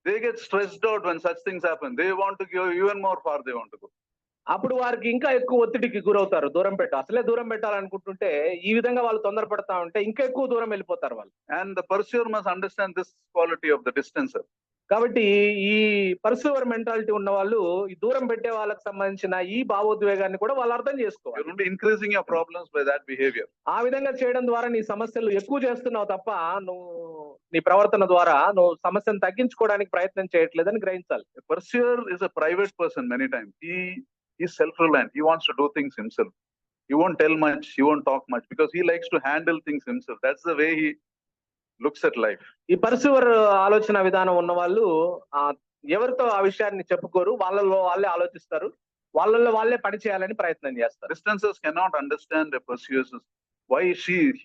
They get stressed out when such things happen. They want to go even more far, they want to go. అప్పుడు వారికి ఇంకా ఎక్కువ ఒత్తిడికి గురవుతారు. అసలే దూరం పెట్టాలనుకుంటుంటే ఈ విధంగా వాళ్ళు తొందరపడతా ఉంటే ఇంకా ఎక్కువ దూరం వెళ్ళిపోతారు వాళ్ళు. And the pursuer must understand this quality of the distancer. కాబట్టి ఈ పర్సూవర్ మెంటాలిటీ ఉన్న వాళ్ళు ఈ దూరం పెట్టే వాళ్ళకి సంబంధించిన ఈ భావోద్వేగాన్ని కూడా వాళ్ళు అర్థం చేసుకోవాలి. You're only increasing your problems by that behavior. ఆ విధంగా చేయడం ద్వారా నీ సమస్యలు ఎక్కువ చేస్తున్నావు తప్ప నువ్వు నీ ప్రవర్తన ద్వారా నువ్వు సమస్యను తగ్గించుకోవడానికి ప్రయత్నం చేయట్లేదని గ్రహించాలి. A pursuer is a private person many times. He is self-reliant. He wants to do things himself. He won't tell much, he won't talk much because he likes to handle things himself. That's the way he looks at life. ఈ పర్సూవర్ ఆలోచన విధానం ఉన్న వాళ్ళు ఎవరితో ఆ విషయాన్ని చెప్పుకోరు, వాళ్ళలో వాళ్ళే ఆలోచిస్తారు, వాళ్ళలో వాళ్ళే పని చేయాలని ప్రయత్నం చేస్తారు. Distancers cannot understand a pursuer why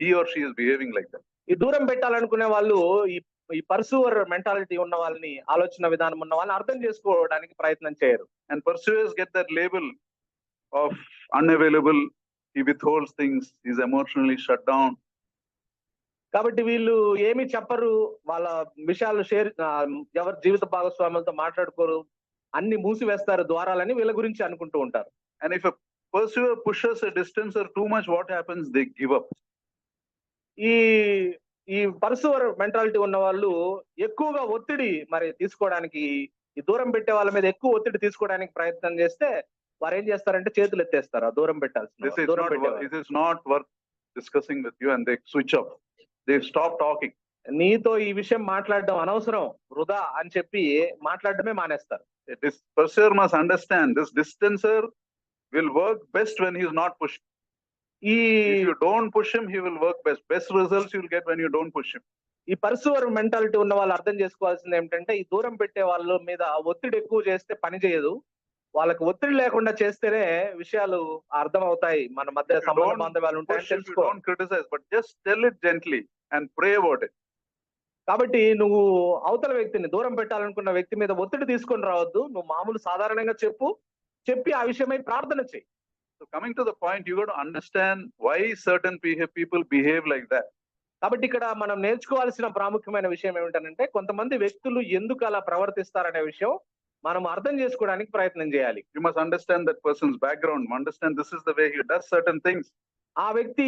he or she is behaving like that. ఈ దూరం పెట్టాలనుకునే వాళ్ళు ఈ పర్సూవర్ మెంటాలిటీ ఉన్న వాళ్ళని, ఆలోచన విధానం ఉన్న వాళ్ళని అర్థం చేసుకోవడానికి ప్రయత్నం చేయరు. And pursuers get that label of unavailable. He withholds things. He's emotionally shut down. కాబట్టి వీళ్ళు ఏమి చెప్పరు, వాళ్ళ విషయాలు ఎవరి జీవిత భాగస్వాములతో మాట్లాడుకోరు, అన్ని మూసివేస్తారు ద్వారాలని వీళ్ళ గురించి అనుకుంటూ ఉంటారు. And if a pursuer pushes a distancer too much, what happens? They give up. ఈ పర్సూవర్ మెంటాలిటీ ఉన్న వాళ్ళు ఎక్కువగా ఒత్తిడి మరి తీసుకోవడానికి, ఈ దూరం పెట్టే వాళ్ళ మీద ఎక్కువ ఒత్తిడి తీసుకోవడానికి ప్రయత్నం చేస్తే వారు ఏం చేస్తారంటే చేతులు ఎత్తేస్తారు. ఆ దూరం పెట్టాల్సిన This is not worth discussing with you, and they switch off. They stop talking. నీతో ఈ విషయం మాట్లాడడం అనవసరం, వృధా అని చెప్పి మాట్లాడడమే మానేస్తారు. This pursuer must understand this distancer will work best when he is not pushed. If you don't push him, he will work best. Best results you will get when you don't push him. ఈ పర్సూవర్ mentality ఉన్న వాళ్ళు అర్థం చేసుకోవాల్సింది ఏమిటంటే ఈ దూరం పెట్టే వాళ్ళ మీద ఒత్తిడి ఎక్కువ చేస్తే పని చేయదు, వాళ్ళకి ఒత్తిడి లేకుండా చేస్తేనే విషయాలు అర్థం అవుతాయి, మన మధ్య సంబంధ బాంధవ్యాలు ఉంటాయని తెలుసుకో. Don't criticize, but just tell it gently and pray about it. కాబట్టి నువ్వు అవతల వ్యక్తిని, దూరం పెట్టాలనుకున్న వ్యక్తి మీద ఒత్తిడి తీసుకొని రావద్దు, నువ్వు మామూలు సాధారణంగా చెప్పి ఆ విషయమై ప్రార్థన చెయ్యి. So coming to the point, you got to understand why certain people behave like that. కాబట్టి ఇక్కడ మనం నేర్చుకోవాల్సిన ప్రాముఖ్యమైన విషయం ఏమిటంటే కొంతమంది వ్యక్తులు ఎందుకు అలా ప్రవర్తిస్తారనే విషయం మనం అర్థం చేసుకోవడానికి ప్రయత్నం చేయాలి. You must understand that person's background, understand this is the way he does certain things. ఆ వ్యక్తి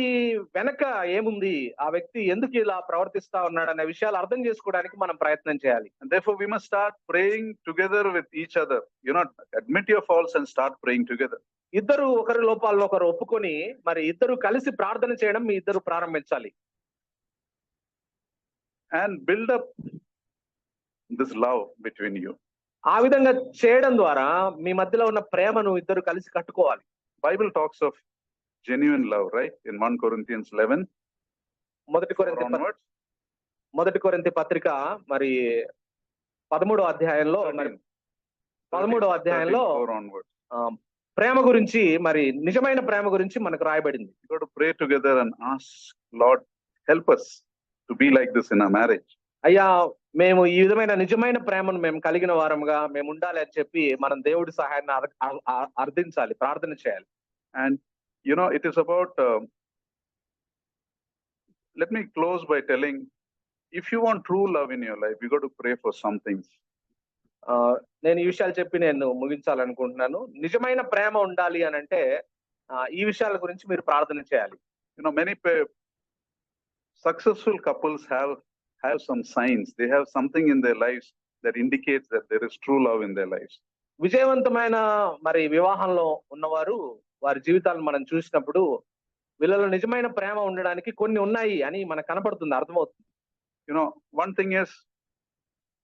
వెనక ఏముంది, ఆ వ్యక్తి ఎందుకు ఇలా ప్రవర్తిస్తా ఉన్నాడనే విషయాలు అర్థం చేసుకోవడానికి మనం ప్రయత్నం చేయాలి. And therefore we must start praying together with each other. You know, admit your faults and start praying together. ఇద్దరు ఒకరి లోపాలను ఒకరు ఒప్పుకొని మరి ఇద్దరు కలిసి ప్రార్థన చేయడం మీ ఇద్దరు ప్రారంభించాలి. And build up this love between you. ఆ విధంగా చేయడం ద్వారా మీ మధ్యలో ఉన్న ప్రేమను ఇద్దరు కలిసి కట్టుకోవాలి. Bible talks of genuine love, right? In 1 Corinthians 11 onwards. మొదటి కొరింథీ పత్రిక మరి 13వ అధ్యాయంలో మరి 13వ అధ్యాయంలో ప్రేమ గురించి మరి నిజమైన ప్రేమ గురించి మనకు రాయబడింది. You got to pray together and ask Lord, help us to be like this in our marriage. అయ్యా, మేము ఈ విధమైన నిజమైన ప్రేమను మేము కలిగిన వారముగా మేము ఉండాలి అని చెప్పి మనం దేవుడి సహాయాన్ని అర్థించాలి, ప్రార్థన చేయాలి. And you know, it is about let me close by telling, if you want true love in your life, you got to pray for some things. నేను ఈ విషయాలు చెప్పి నేను ముగించాలనుకుంటున్నాను. నిజమైన ప్రేమ ఉండాలి అని అంటే ఈ విషయాల గురించి మీరు ప్రార్థన చేయాలి. You know, many successful couples have some signs. They have something in their lives that indicates that there is true love in their lives. విజయవంతమైన మరి వివాహంలో ఉన్నవారు వారి జీవితాలను మనం చూసినప్పుడు వీళ్ళలో నిజమైన ప్రేమ ఉండడానికి కొన్ని ఉన్నాయి అని మనకు కనపడుతుంది, అర్థమవుతుంది. You know, one thing is,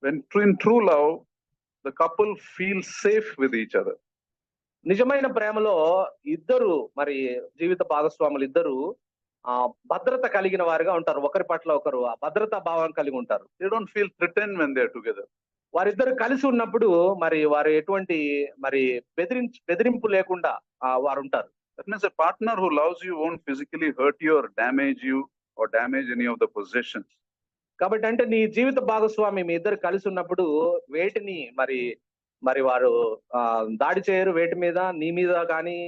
when in true love, the couple feels safe with each other. నిజమైన ప్రేమలో ఇద్దరు మరి జీవిత భాగస్వాములు ఇద్దరు భద్రత కలిగిన వారుగా ఉంటారు. ఒకరి పట్ల ఒకరు ఆ భద్రతా భావం కలిగి ఉంటారు. They don't feel threatened when they are together. వారిద్దరు కలిసి ఉన్నప్పుడు మరి వారు ఎటువంటి మరి బెదిరింపు లేకుండా వారు ఉంటారు. That means a partner who loves you won't physically hurt you or damage you or damage any of the possessions. కాబట్టి అంటే నీ జీవిత భాగస్వామి మీ ఇద్దరు కలిసి ఉన్నప్పుడు వేటిని మరి మరి వారు దాడి చేయరు, వేటి మీద నీ మీద కానీ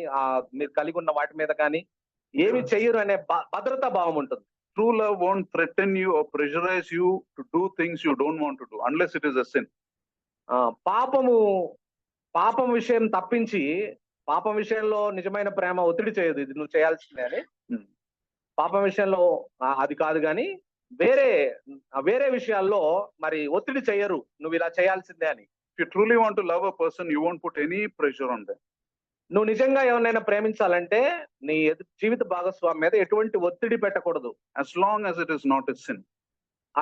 మీరు కలిగి ఉన్న వాటి మీద కానీ ఏమి చెయ్యరు అనే భద్రతా భావం ఉంటుంది. True love won't threaten you or pressurize you to do things you don't want to do unless it is a sin. పాపం విషయం తప్పించి పాపం విషయంలో నిజమైన ప్రేమ ఒత్తిడి చేయదు, ఇది నువ్వు చేయాల్సిందే అని. పాపం విషయంలో అది కాదు, కానీ వేరే విషయాల్లో మరి ఒత్తిడి చేయరు, నువ్వు ఇలా చేయాల్సిందే అని. If you truly want to love a person, you won't put any pressure on them. నువ్వు నిజంగా ఎవరినైనా ప్రేమించాలంటే నీ జీవిత భాగస్వామి మీద ఎటువంటి ఒత్తిడి పెట్టకూడదు. As long as it is not a sin.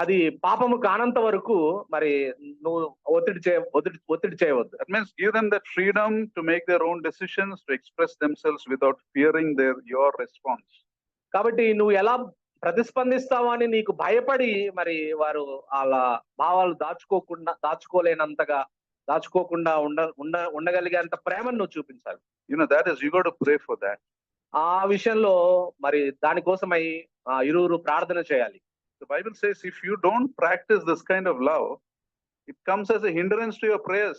అది పాపము కానంత వరకు మరి నువ్వు ఒత్తిడి చేయవద్దు. That means give them that freedom to make their own decisions, to express themselves without fearing your response. కాబట్టి నువ్వు ఎలా ప్రతిస్పందిస్తావు అని నీకు భయపడి మరి వారు అలా భావాలు దాచుకోకుండా ఉండగలిగేంత ప్రేమను నువ్వు చూపించాలి. You know, that is, you got to pray for that. ఆ విషయంలో మరి దానికోసమై ఇరువురు ప్రార్థన చేయాలి. The Bible says if you don't practice this kind of love, it comes as a hindrance to your prayers.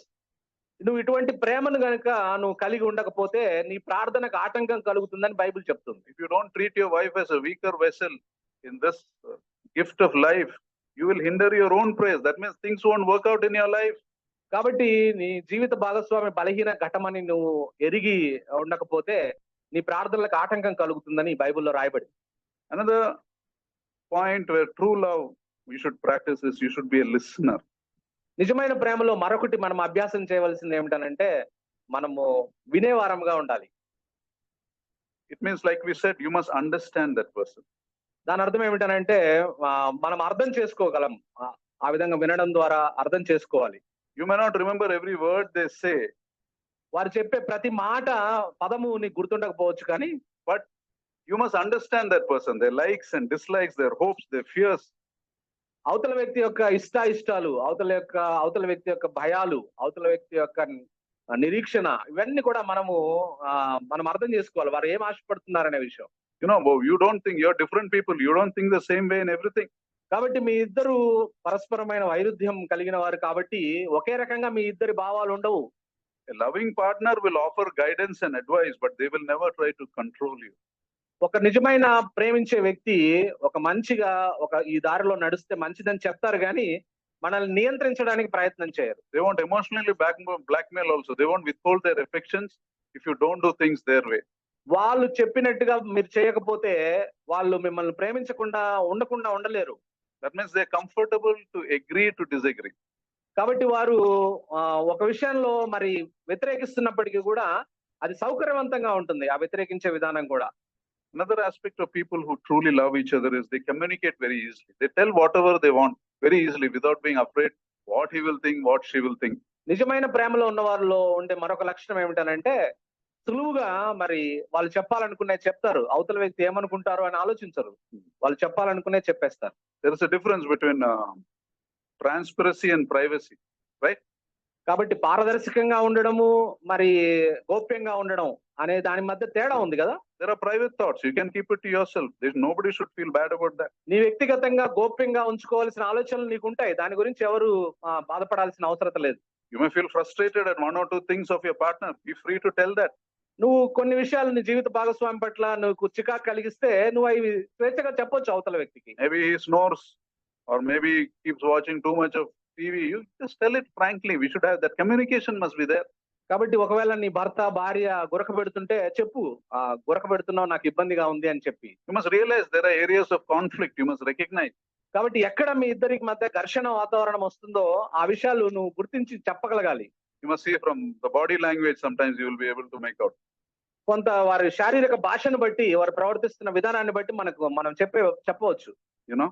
నువ్వు ఇటువంటి ప్రేమను గనుక నువ్వు కలిగి ఉండకపోతే నీ ప్రార్థనకు ఆటంకం కలుగుతుందని బైబిల్ చెప్తుంది. If you don't treat your wife as a weaker vessel in this gift of life, you will hinder your own prayers. That means things won't work out in your life. కాబట్టి నీ జీవిత భాగస్వామి బలహీన ఘటమని నువ్వు ఎరిగి ఉండకపోతే నీ ప్రార్థనలకు ఆటంకం కలుగుతుందని బైబిల్లో రాయబడింది. Another point where true love we should practice is you should be a listener. నిజమైన ప్రేమలో మరొకటి మనం అభ్యాసం చేయవలసింది ఏమిటనంటే మనము వినేవారంగా ఉండాలి. It means, like we said, you must understand that person. దాని అర్థం ఏమిటనంటే మనం అర్థం చేసుకోగలం, ఆ విధంగా వినడం ద్వారా అర్థం చేసుకోవాలి. You may not remember every word they say. వారు చెప్పే ప్రతి మాట పదము నీకు గుర్తుండకపోవచ్చు, కానీ but you must understand that person, their likes and dislikes, their hopes, their fears. అవతల వ్యక్తి యొక్క ఇష్టాలు, అవతల వ్యక్తి యొక్క భయాలు, అవతల వ్యక్తి యొక్క నిరీక్షణ, ఇవన్నీ కూడా మనం అర్థం చేసుకోవాలి, వారు ఏం ఆశపడుతున్నారనే విషయం. You know, you don't think, you're different people, you don't think the same way in everything. కాబట్టి మీ ఇద్దరు పరస్పరమైన వైరుధ్యం కలిగిన వారు కాబట్టి ఒకే రకంగా మీ ఇద్దరి భావాలు ఉండవు. A loving partner will offer guidance and advice, but they will never try to control you. ఒక నిజమైన ప్రేమించే వ్యక్తి ఒక మంచిగా ఈ దారిలో నడిస్తే మంచిదని చెప్తారు గాని మనల్ని నియంత్రించడానికి ప్రయత్నం చేయరు. They won't emotionally blackmail also. They won't withhold their affections if you don't do things their way. వాళ్ళు చెప్పినట్టుగా మీరు చేయకపోతే వాళ్ళు మిమ్మల్ని ప్రేమించకుండా ఉండలేరు. That means they're comfortable to agree to disagree. కాబట్టి వారు ఒక విషయంలో మరి వ్యతిరేకిస్తున్నప్పటికీ కూడా అది సౌకర్యవంతంగా ఉంటుంది ఆ వ్యతిరేకించే విధానం కూడా. Another aspect of people who truly love each other is they communicate very easily. They tell whatever they want very easily without being afraid what he will think, what she will think. నిజమైన ప్రేమలో ఉన్న వారిలో ఉండే మరొక లక్షణం ఏమిటనంటే సులువుగా మరి వాళ్ళు చెప్పాలనుకునే చెప్తారు. అవతల వ్యక్తి ఏమనుకుంటారు అని ఆలోచించరు. వాళ్ళు చెప్పాలనుకునే చెప్పేస్తారు. There is a difference between transparency and privacy, right? కాబట్టి పారదర్శకంగా ఉండడము మరి గోప్యంగా ఉండడం అనే దాని మధ్య తేడా ఉంది కదా. There are private thoughts. You can keep it to yourself. Nobody should feel bad about that. నీ వ్యక్తిగతంగా గోప్యంగా ఉంచుకోవాల్సిన ఆలోచనలు నీకుంటాయి. దాని గురించి ఎవరు బాధపడాల్సిన అవసరం లేదు. You may feel frustrated at one or two things of your partner. Be free to tell that. నువ్వు కొన్ని విషయాలు నీ జీవిత భాగస్వామి పట్ల నువ్వు చికాకు కలిగిస్తే నువ్వు అవి స్వేచ్ఛగా చెప్పొచ్చు అవతల వ్యక్తికి. Maybe he snores or maybe keeps watching too much of TV. You just tell it frankly. We should have that communication must be there. కాబట్టి ఒకవేళ నీ భర్త భార్య గురక పెడుతుంటే చెప్పు, గురక పెడుతున్నావు నాకు ఇబ్బందిగా ఉంది అని చెప్పి. You must realize there are areas of conflict. You must recognize. కాబట్టి ఎక్కడ మీ ఇద్దరికి మధ్య ఘర్షణ వాతావరణం వస్తుందో ఆ విషయాలు నువ్వు గుర్తించి చెప్పగలగాలి. You must see from the body language. Sometimes you will be able to make out. కొంత వారి శారీరక భాషను బట్టి వారు ప్రవర్తిస్తున్న విధానాన్ని బట్టి మనం చెప్పవచ్చు. You know,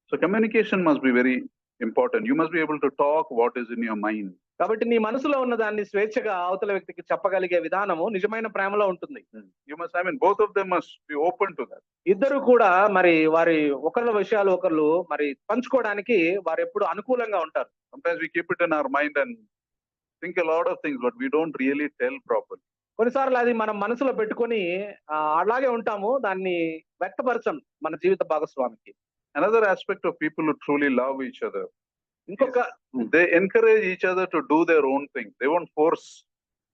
so communication must be very important. You must be able to talk what is in your mind. కాబట్టి నీ మనసులో ఉన్న దాన్ని స్వేచ్ఛగా అవతల వ్యక్తికి చెప్పగలిగే విధానము నిజమైన ప్రేమలో ఉంటుంది. You must, I mean, both of them must be open to that. ఇద్దరు కూడా మరి వారి ఒకళ్ళ విషయాలు ఒకళ్ళు మరి పంచుకోవడానికి వారు ఎప్పుడు అనుకూలంగా ఉంటారు. Sometimes we keep it in our mind and think a lot of things, but we don't really tell properly. కొన్నిసార్లు అది మనం మనసులో పెట్టుకొని అలాగే ఉంటాము, దాన్ని వ్యక్తపరచం మన జీవిత భాగస్వామికి. Another aspect of people who truly love each other, ఇంకొక they encourage each other to do their own thing. They won't force.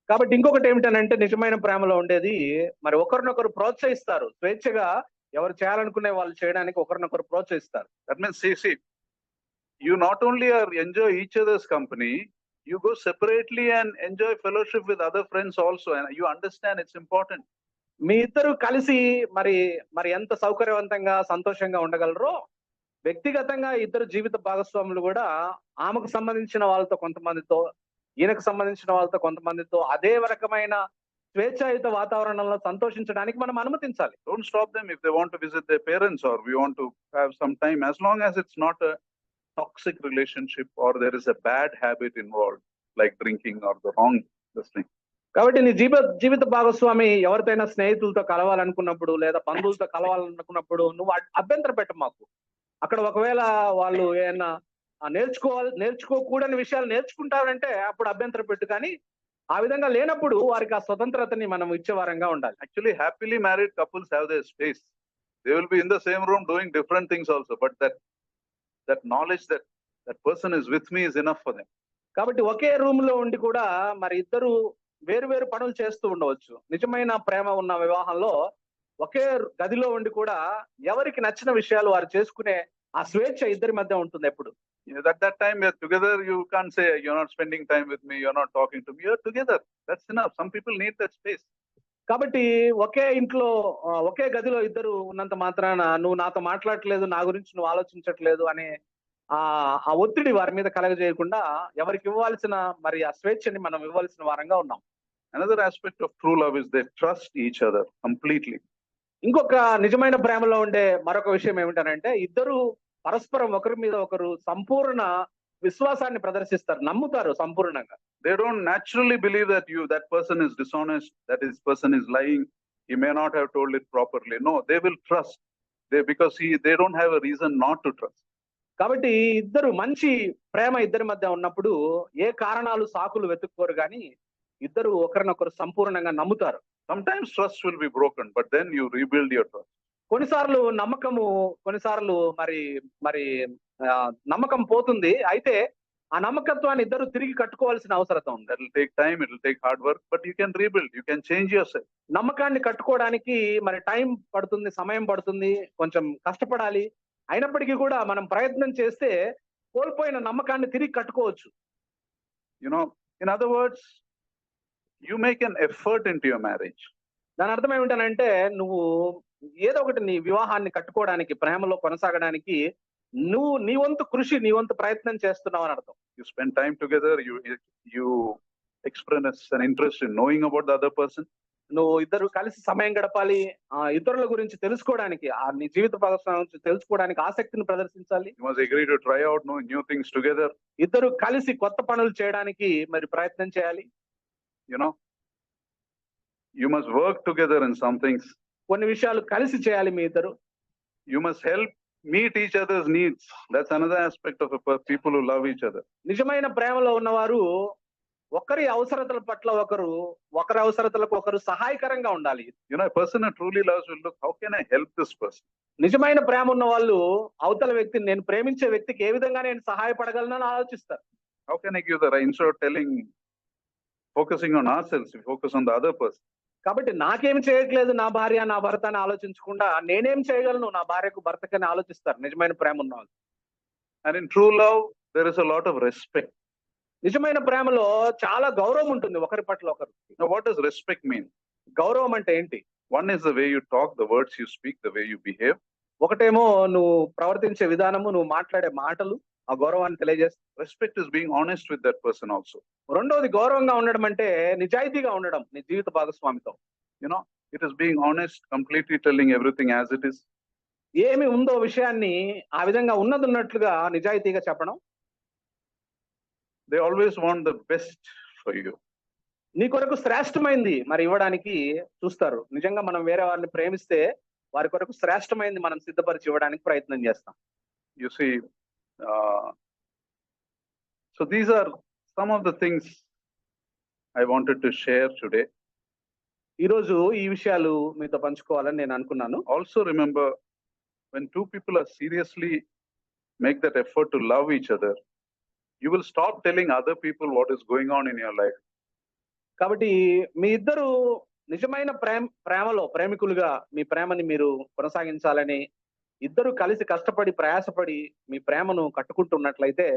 కాబట్టి ఇంకొకటి ఏమిటనంటే నిజమైన ప్రేమలో ఉండేది మరి ఒకరినొకరు ప్రోత్సహిస్తారు. స్వేచ్ఛగా ఎవరు చేయాలనుకునే వాళ్ళు చేయడానికి ఒకరినొకరు ప్రోత్సహిస్తారు. That means, see, you not only enjoy each other's company, you go separately and enjoy fellowship with other friends also, and you understand it's important. మీ ఇద్దరు కలిసి మరి ఎంత సౌకర్యవంతంగా సంతోషంగా ఉండగలరో వ్యక్తిగతంగా ఇద్దరు జీవిత భాగస్వాములు కూడా ఆమెకు సంబంధించిన వాళ్ళతో కొంతమందితో, ఈయనకు సంబంధించిన వాళ్ళతో కొంతమందితో అదే రకమైన స్వేచ్ఛాయుత వాతావరణంలో సంతోషించడానికి మనం అనుమతించాలి. Don't stop them if they want to visit their parents or we want to have some time, as long as it's not a toxic relationship or there is a bad habit involved like drinking or the wrong thing. కాబట్టి నీ జీవిత భాగస్వామి ఎవరితోనైనా స్నేహితులతో కలవాలనుకున్నప్పుడు లేదా బంధువులతో కలవాలనుకున్నప్పుడు నువ్వు అభ్యంతరం పెట్ట మాకు. అక్కడ ఒకవేళ వాళ్ళు ఏమైనా నేర్చుకోకూడని విషయాలు నేర్చుకుంటారంటే అప్పుడు అభ్యంతరం పెట్టు, కానీ ఆ విధంగా లేనప్పుడు వారికి ఆ స్వతంత్రతని మనం ఇచ్చేవారంగా ఉండాలి. Actually, happily married couples have their space. They will be in the same room doing different things also, but that knowledge that person is with me is enough for them. కాబట్టి ఒకే రూమ్ లో ఉండి కూడా మరి ఇద్దరు వేరు పనులు చేస్తూ ఉండవచ్చు. నిజమైన ప్రేమ ఉన్న వివాహంలో ఒకే గదిలో ఉండి కూడా ఎవరికి నచ్చిన విషయాలు వారు చేసుకునే ఆ స్వేచ్ఛ ఇద్దరి మధ్య ఉంటుంది ఎప్పుడు. At that time you're together, you can't say you're not spending time with me, you're not talking to me. You're together. That's enough. Some people need that space. కాబట్టి ఒకే ఇంట్లో ఒకే గదిలో ఇద్దరు ఉన్నంత మాత్రాన నువ్వు నాతో మాట్లాడట్లేదు, నా గురించి నువ్వు ఆలోచించట్లేదు అనే ఆ ఒత్తిడి వారి మీద కలగజేయకుండా ఎవరికి ఇవ్వాల్సిన మరి ఆ స్వేచ్ఛని మనం ఇవ్వాల్సిన వారంగా ఉన్నాం. Another aspect of true love is they trust each other completely. ఇంకొక నిజమైన ప్రేమలో ఉండే మరొక విషయం ఏమిటనంటే ఇద్దరు పరస్పరం ఒకరి మీద ఒకరు సంపూర్ణ విశ్వాసాన్ని ప్రదర్శిస్తారు, నమ్ముతారు సంపూర్ణంగా. They don't naturally believe that person is dishonest, that this person is lying, he may not have told it properly. No, they will trust. Because they don't have a reason not to trust. కాబట్టి ఇద్దరు మంచి ప్రేమ ఇద్దరి మధ్య ఉన్నప్పుడు ఏ కారణాలు సాకులు వెతుక్కోరు, కానీ ఇద్దరు ఒకరినొకరు సంపూర్ణంగా నమ్ముతారు. Sometimes trust will be broken, but then you rebuild your trust. కొన్నిసార్లు నమ్మకం పోతుంది. అయితే ఆ నమ్మకత్వాన్ని ఇద్దరు తిరిగి కట్టుకోవాల్సిన అవసరం ఉంది. That will take time, it will take hard work, but you can rebuild, you can change yourself. నమ్మకాన్ని కట్టుకోవడానికి మరి టైం పడుతుంది, సమయం పడుతుంది, కొంచెం కష్టపడాలి. అయినప్పటికీ కూడా మనం ప్రయత్నం చేస్తే కోల్పోయిన నమ్మకాన్ని తిరిగి కట్టుకోవచ్చు. You know, in other words, you make an effort into your marriage. దాని అర్థం ఏమిటనంటే నువ్వు ఏదో ఒకటి నీ వివాహాన్ని కట్టుకోవడానికి, ప్రేమలో కొనసాగడానికి నువ్వు నీ వంతు కృషి, నీ వంతు ప్రయత్నం చేస్తున్నావు అని అర్థం. You spend time together, you express an interest in knowing about the other person. నువ్వు ఇద్దరు కలిసి సమయం గడపాలి, ఇతరుల గురించి తెలుసుకోవడానికి, నీ జీవిత భాగస్వామి గురించి తెలుసుకోవడానికి ఆసక్తిని ప్రదర్శించాలి. You must agree to try out new things together. ఇద్దరు కలిసి కొత్త పనులు చేయడానికి మరి ప్రయత్నం చేయాలి. You know, you must work together in some things. కొన్ని విషయాలు కలిసి చేయాలి మీ ఇద్దరు. You must help meet each other's needs. That's another aspect of people who love each other. నిజమైన ప్రేమలో ఉన్నవారు ఒకరి అవసరతల పట్ల ఒకరి అవసరతలకు ఒకరు సహాయకరంగా ఉండాలి. You know, a person who truly loves will look, how can I help this person? నిజమైన ప్రేమ ఉన్న వాళ్ళు అవతల వ్యక్తిని, నేను ప్రేమించే వ్యక్తికి ఏ విధంగా నేను సహాయపడగలనని ఆలోచిస్తారు. How can I give the right, instead of focusing on ourselves, we focus on the other person. కాబట్టి నాకేం చేయట్లేదు నా భార్య, నా భర్త అని ఆలోచించకుండా నేనేం చేయగలను నా భార్యకు, భర్తకని ఆలోచిస్తారు నిజమైన ప్రేమ ఉన్న వాళ్ళు. And in true love, there is a lot of respect. నిజమైన ప్రేమలో చాలా గౌరవం ఉంటుంది ఒకరి పట్ల ఒకరు. Now, what does respect mean? గౌరవం అంటే ఏంటి? One is the way you talk, the words you speak, the way you behave. ఒకటేమో నువ్వు ప్రవర్తించే విధానము, నువ్వు మాట్లాడే మాటలు ఆ గౌరవాన్ని తెలియజేస్తాయి. Respect is being honest with that person also. రెండోది గౌరవంగా ఉండడం అంటే నిజాయితీగా ఉండడం నీ జీవిత భాగస్వామితో. You know, it is being honest, completely telling everything as it is. ఏమి ఉందో విషయాన్ని ఆ విధంగా ఉన్నది ఉన్నట్లుగా నిజాయితీగా చెప్పడం. They always want the best for you. నీ కొరకు శ్రేష్టమైంది మరి ఇవ్వడానికి చూస్తారు. నిజంగా మనం వేరే వారిని ప్రేమిస్తే వారి కొరకు శ్రేష్టమైంది మనం సిద్ధపరిచి ఇవ్వడానికి ప్రయత్నం చేస్తాం. You see, so these are some of the things I wanted to share today. ఈరోజు ఈ విషయాలు మీతో పంచుకోవాలని నేను అనుకున్నాను. Also remember, when two people are seriously make that effort to love each other, you will stop telling other people what is going on in your life. కాబట్టి మీ ఇద్దరు నిజమైన ప్రేమలో ప్రేమికులుగా మీ ప్రేమని మీరు కొనసాగించాలని ఇద్దరు కలిసి కష్టపడి ప్రయాసపడి మీ ప్రేమను కట్టుకుంటున్నట్లయితే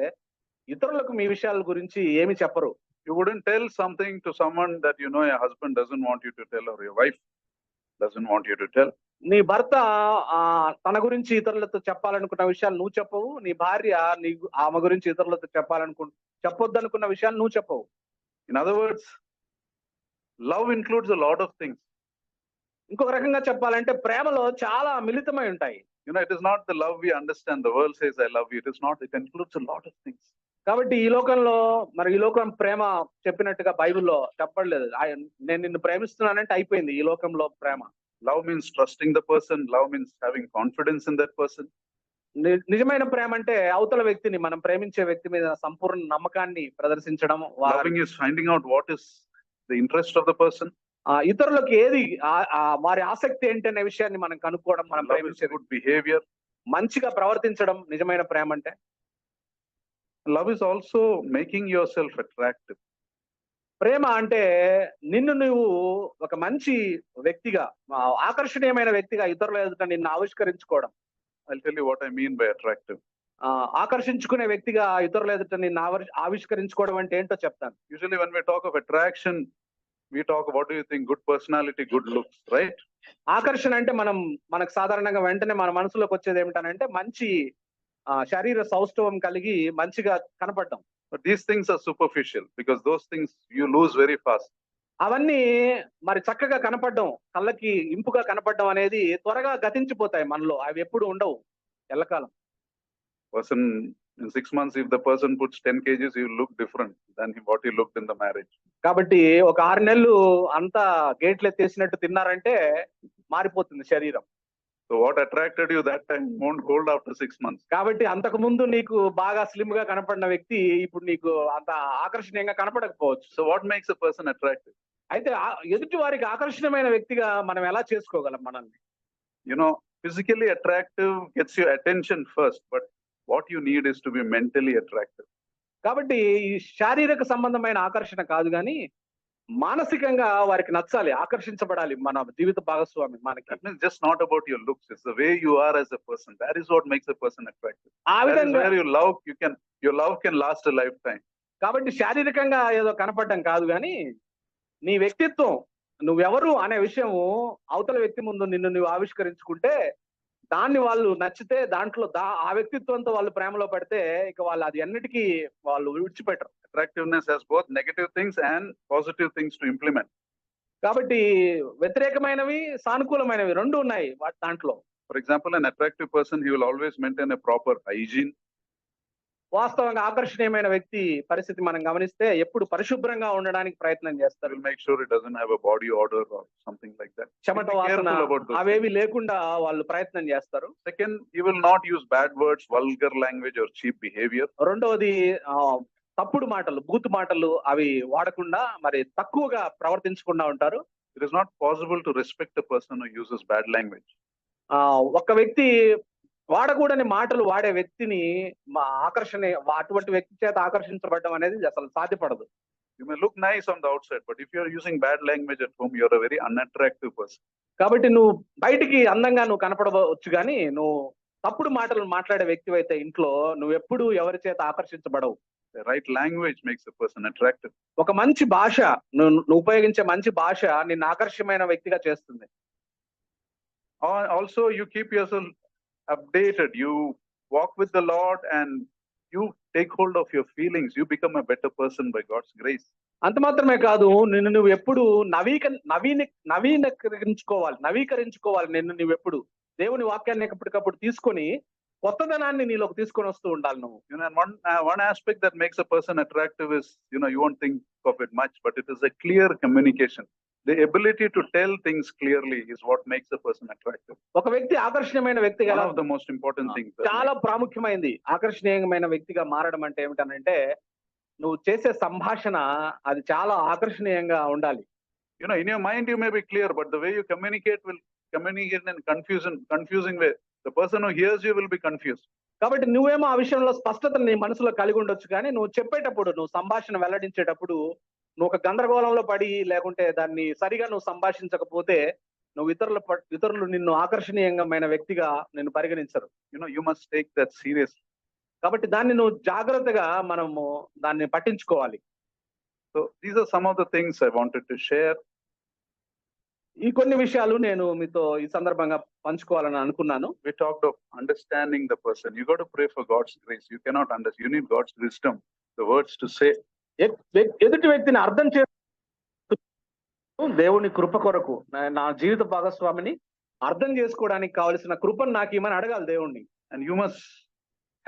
ఇతరులకు మీ విషయాల గురించి ఏమి చెప్పరు. You wouldn't tell something to someone that you know your husband doesn't want you to tell, or your wife doesn't want you to tell. నీ భర్త తన గురించి ఇతరులతో చెప్పాలనుకున్న విషయాలు నువ్వు చెప్పవు. నీ భార్య ఆమె గురించి ఇతరులతో చెప్పొద్దనుకున్న విషయాలు నువ్వు చెప్పవు. In other words, love includes a lot of things. ఇంకొక రకంగా చెప్పాలంటే ప్రేమలో చాలా మిళితమై ఉంటాయి. You know, it is not the love we understand. The world says I love you. It is not. It includes a lot of things. కాబట్టి ఈ లోకం ప్రేమ చెప్పినట్టుగా బైబిల్లో చెప్పలేదు. నేను నిన్ను ప్రేమిస్తున్నానంటే అయిపోయింది ఈ లోకంలో ప్రేమ. Love means trusting the person. Love means having confidence in that person. నిజమైన ప్రేమ అంటే అవతల వ్యక్తిని, మనం ప్రేమించే వ్యక్తి మీద సంపూర్ణ నమ్మకాన్ని ప్రదర్శించడం. Loving is finding out what is the interest of the person. ఇతరులకు ఏది వారి ఆసక్తి ఏంటి అనే విషయాన్ని మనం కనుక్కోవడం. మనం ప్రేమించే good behavior, మంచిగా ప్రవర్తించడం నిజమైన ప్రేమ అంటే. Love is also making yourself attractive. ప్రేమ అంటే నిన్ను నువ్వు ఒక మంచి వ్యక్తిగా, ఆకర్షణీయమైన వ్యక్తిగా ఇతరుల ఎదుట నిన్ను ఆవిష్కరించుకోవడం. I'll tell you what I mean by attractive. ఆకర్షించుకునే వ్యక్తిగా ఇతరుల ఎదుట నిన్ను ఆవిష్కరించుకోవడం అంటే ఏంటో చెప్తాను. Usually when we talk of attraction, we talk, what do you think? Good personality, good looks, right? ఆకర్షణ అంటే మనకు సాధారణంగా వెంటనే మన మనసులోకి వచ్చేది ఏమిటనంటే మంచి శరీర సౌష్ఠవం కలిగి మంచిగా కనపడడం. But these things are superficial, because those things you lose very fast. అవన్నీ మరి చక్కగా కనపడడం, కళ్ళకి ఇంపుగా కనపడడం అనేది త్వరగా గతించిపోతాయి మనలో. అవి ఎప్పుడు ఉండవు ఎల్లకాలం. Person in 6 months, if the person puts 10 kgs, he will look different than what he looked in the marriage. కాబట్టి ఒక 6 నెలలు అంతా గేట్లు ఎత్తేసినట్టు తిన్నారంటే మారిపోతుంది శరీరం. So what attracted you that time won't hold after 6 months. కాబట్టి అంతకు ముందు నీకు బాగా స్లిమ్ గా కనపడిన వ్యక్తి ఇప్పుడు నీకు అంత ఆకర్షణీయంగా కనపడకపోవచ్చు. So what makes a person attractive? అయితే ఎదుటి వారికి ఆకర్షణీయమైన వ్యక్తిగా మనం ఎలా చేసుకోగలం మనల్ని? You know, physically attractive gets your attention first, but what you need is to be mentally attractive. కాబట్టి ఈ శారీరక సంబంధమైన ఆకర్షణ కాదు కానీ మానసికంగా వారికి నచ్చాలి, ఆకర్షించబడాలి మన జీవిత భాగస్వామి మనకి. That means just not about your looks. It's the way you are as a person. That is what makes a person attractive. ఆ That is విధంగా where your love can last a lifetime. కాబట్టి శారీరకంగా ఏదో కనపడడం కాదు కానీ నీ వ్యక్తిత్వం నువ్వెవరు అనే విషయం అవతల వ్యక్తి ముందు నిన్ను నువ్వు ఆవిష్కరించుకుంటే దాన్ని వాళ్ళు నచ్చితే దాంట్లో ఆ వ్యక్తిత్వంతో వాళ్ళు ప్రేమలో పడితే ఇక వాళ్ళు అది అన్నిటికీ వాళ్ళు విడిచిపెట్టరు. Attractiveness has both negative things and positive things to implement. కాబట్టి వ్యతిరేకమైనవి సానుకూలమైనవి రెండు ఉన్నాయి దాంట్లో. For example, an attractive person, he will always maintain a proper hygiene. వాస్తవంగా ఆకర్షణీయమైన వ్యక్తి పరిస్థితి మనం గమనిస్తే ఎప్పుడు పరిశుభ్రంగా ఉండడానికి ప్రయత్నం He చేస్తారు. will make sure it doesn't have a body odor or something like that. చెమట Be వాసన careful about those అవేవి లేకుండా వాళ్ళు ప్రయత్నం చేస్తారు. Second, he will not use bad words, vulgar language or cheap behavior. రెండవది తప్పుడు మాటలు, బూతు మాటలు అవి వాడకుండా మరి తక్కువగా ప్రవర్తించకుండా ఉంటారు. It is not possible to respect a person who uses bad language. ఒక వ్యక్తి వాడకూడని మాటలు వాడే వ్యక్తిని అటువంటి వ్యక్తి చేత ఆకర్షించబడడం అనేది అసలు సాధ్యపడదు. You may look nice on the outside, but if you are using bad language at home, you are a very unattractive person. కాబట్టి నువ్వు బయటికి అందంగా నువ్వు కనపడవచ్చు కానీ నువ్వు తప్పుడు మాటలు మాట్లాడే వ్యక్తి అయితే ఇంట్లో నువ్వెప్పుడు ఎవరి చేత ఆకర్షించబడవు. The right language makes a person attractive. ఒక మంచి భాష నువ్వు ఉపయోగించే మంచి భాష నిన్ను ఆకర్షమైన వ్యక్తిగా చేస్తుంది. Also, you keep yourself updated. You walk with the Lord and you take hold of your feelings. You become a better person by God's grace. అంత మాత్రమే కాదు, నిన్ను నువ్వు ఎప్పుడు నవీకరించుకోవాలి. నిన్ను నువ్వు ఎప్పుడు దేవుని వాక్యాన్ని ఎప్పటికప్పుడు తీసుకొని కొత్తదనాన్ని నీలోకి తీసుకొని వస్తూ ఉండాలి నువ్వు. And one aspect that makes a person attractive is, you won't think of it much, but it is a clear communication. The ability to tell things clearly is what makes a person attractive. ఒక వ్యక్తి ఆకర్షణీయమైన వ్యక్తిగా One of the most important things. చాలా ప్రాముఖ్యమైనది ఆకర్షణీయమైన వ్యక్తిగా మారడం అంటే ఏమిటనంటే నువ్వు చేసే సంభాషణ అది చాలా ఆకర్షణీయంగా ఉండాలి. In your mind you may be clear, but the way you communicate will communicate in confusing way. The person who hears you will be confused. కాబట్టి నువ్వేమో ఆ విషయంలో స్పష్టత నీ మనసులో కలిగి ఉండొచ్చు కానీ నువ్వు చెప్పేటప్పుడు నువ్వు సంభాషణ వెల్లడించేటప్పుడు నువ్వు ఒక గందరగోళంలో పడి లేకుంటే దాన్ని సరిగా నువ్వు సంభాషించకపోతే నువ్వు ఇతరులు నిన్ను ఆకర్షణీయమైన వ్యక్తిగా నిన్ను పరిగణించరు. You must take that seriously. కాబట్టి దాన్ని నువ్వు జాగ్రత్తగా మనము దాన్ని పట్టించుకోవాలి. So these are some of the things I wanted to share. ఈ కొన్ని విషయాలు నేను మీతో ఈ సందర్భంగా పంచుకోవాలని అనుకున్నాను. We talked of understanding the person. You got to pray for God's grace. You cannot understand. You need God's wisdom, the words to say. ఎదుటి వ్యక్తిని అర్థం చే దేవుని కృప కొరకు నా జీవిత భాగస్వామిని అర్థం చేసుకోవడానికి కావలసిన కృపను నాకు ఇమ్మని అడగాలి దేవుణ్ణి. And you must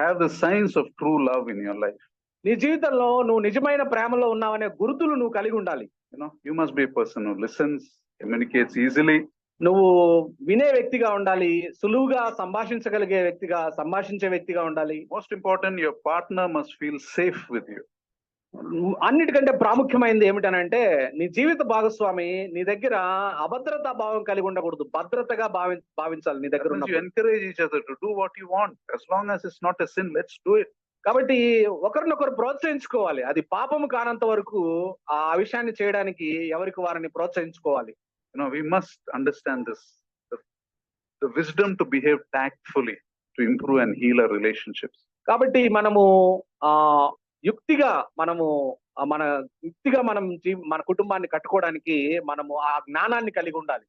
have the signs of true love in your life. నీ జీవితంలో నువ్వు నిజమైన ప్రేమలో ఉన్నావనే గుర్తులు నువ్వు కలిగి ఉండాలి. You must be a person who listens, communicates easily. నువ్వు వినే వ్యక్తిగా ఉండాలి, సులువుగా సంభాషించగలిగే వ్యక్తిగా, సంభాషించే వ్యక్తిగా ఉండాలి. Most important, your partner must feel safe with you. అన్నిటికంటే ప్రాముఖ్యమైనది ఏమిటనంటే నీ జీవిత భాగస్వామి నీ దగ్గర అభద్రతా భావం కలిగి ఉండకూడదు, భద్రతగా భావించాలి నీ దగ్గర You encourage each other to do what you want. As long as it's not a sin, let's do it. కాబట్టి ఒకరినొకరు ప్రోత్సహించుకోవాలి. అది పాపము కానంత వరకు ఆ విషయాన్ని చేయడానికి ఎవరికి వారిని ప్రోత్సహించుకోవాలి. We must understand this. The wisdom to behave tactfully to improve and heal our relationships. కాబట్టి మనము యుక్తిగా మనం మన కుటుంబాన్ని కట్టుకోవడానికి మనము ఆ జ్ఞానాన్ని కలిగి ఉండాలి.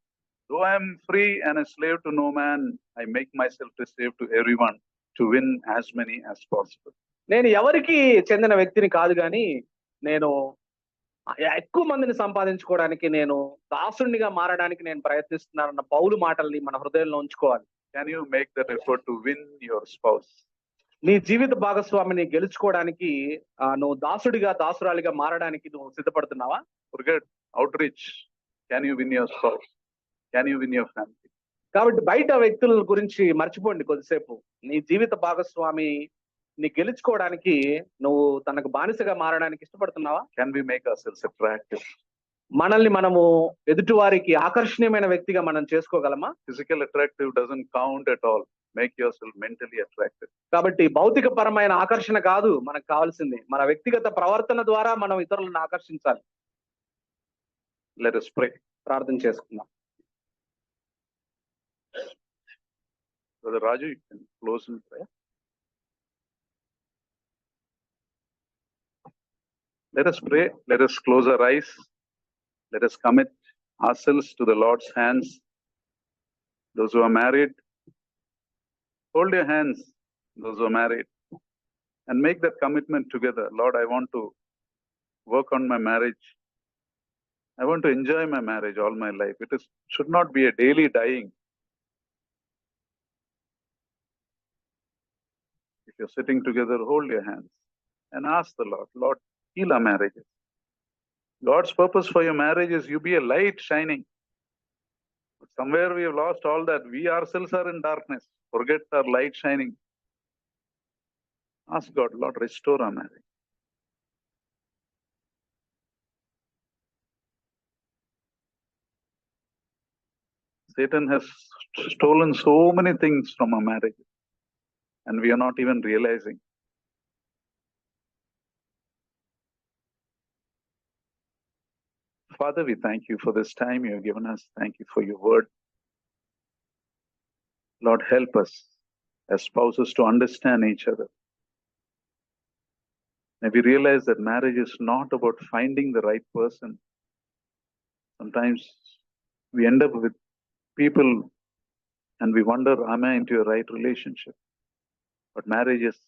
Though I am free and a slave to no man, I make myself a slave to everyone to win as many as possible. నేను ఎవరికి చెందిన వ్యక్తిని కాదు కానీ నేను ఎక్కువ మందిని సంపాదించుకోవడానికి నేను దాసునిగా మారడానికి నేను ప్రయత్నిస్తున్నానన్న పౌలు మాటల్ని మన హృదయంలో ఉంచుకోవాలి. Can you make that effort to win your spouse? నీ జీవిత భాగస్వామిని గెలుచుకోవడానికి నువ్వు దాసురాలిగా మారడానికి నువ్వు సిద్ధపడుతున్నావా? Forget outreach. Can you win your spouse? Can you win your family? కాబట్టి బయట వ్యక్తుల గురించి మర్చిపోండి కొద్దిసేపు. నీ జీవిత భాగస్వామి నీ గెలుచుకోవడానికి నువ్వు తనకు బానిసగా మారడానికి ఇష్టపడుతున్నావా? Can we make ourselves attractive? మనల్ని మనము ఎదుటి వారికి ఆకర్షణీయమైన వ్యక్తిగా మనం చేసుకోగలమా? Physical attractive doesn't count at all. make yourself mentally attractive. కాబట్టి భౌతిక పరమైన ఆకర్షణ కాదు మనకు కావాల్సింది, మన వ్యక్తిగత ప్రవర్తన ద్వారా మనం ఇతరులను ఆకర్షించాలి. Let us pray. ప్రార్థన చేసుకుందాం. Brother Raju, you can close in prayer. Let us pray. Let us close our eyes. Let us commit ourselves to the Lord's hands. Those who are married, hold your hands, those who are married, and make that commitment together. Lord, I want to work on my marriage. I want to enjoy my marriage all my life. Should not be a daily dying. If you're sitting together, hold your hands and ask the Lord, Lord, heal our marriages. God's purpose for your marriage is you be a light shining. But somewhere we have lost all that. We ourselves are in darkness. Forget our light shining. Ask God, Lord, restore our marriage. Satan has stolen so many things from our marriage, and we are not even realizing. Father, we thank you for this time you have given us. Thank you for your word. Lord, help us as spouses to understand each other. May we realize that marriage is not about finding the right person. Sometimes we end up with people and we wonder, am I into a right relationship? But marriage is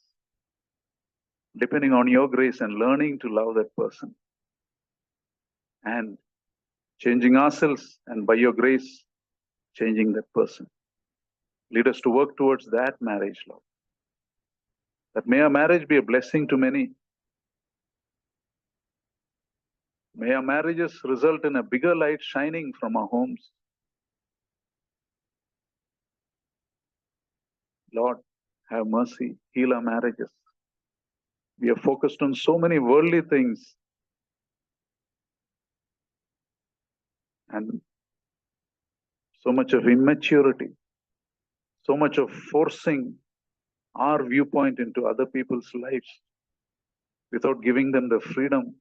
depending on your grace and learning to love that person and changing ourselves, and by your grace, changing that person. Lead us to work towards that marriage, Lord. That may our marriage be a blessing to many. May our marriages result in a bigger light shining from our homes. Lord, have mercy, heal our marriages. We are focused on so many worldly things, and so much of immaturity, so much of forcing our viewpoint into other people's lives without giving them the freedom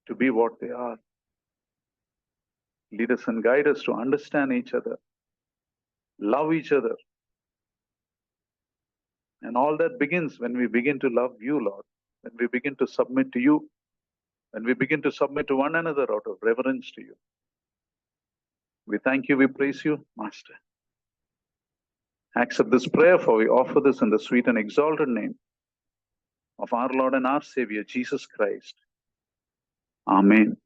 to be what they are. Lead us and guide us to understand each other, love each other. And all that begins when we begin to love you, Lord, when we begin to submit to you, when we begin to submit to one another out of reverence to you. We thank you, we praise you, Master. Accept this prayer, for we offer this in the sweet and exalted name of our Lord and our Savior, Jesus Christ. Amen.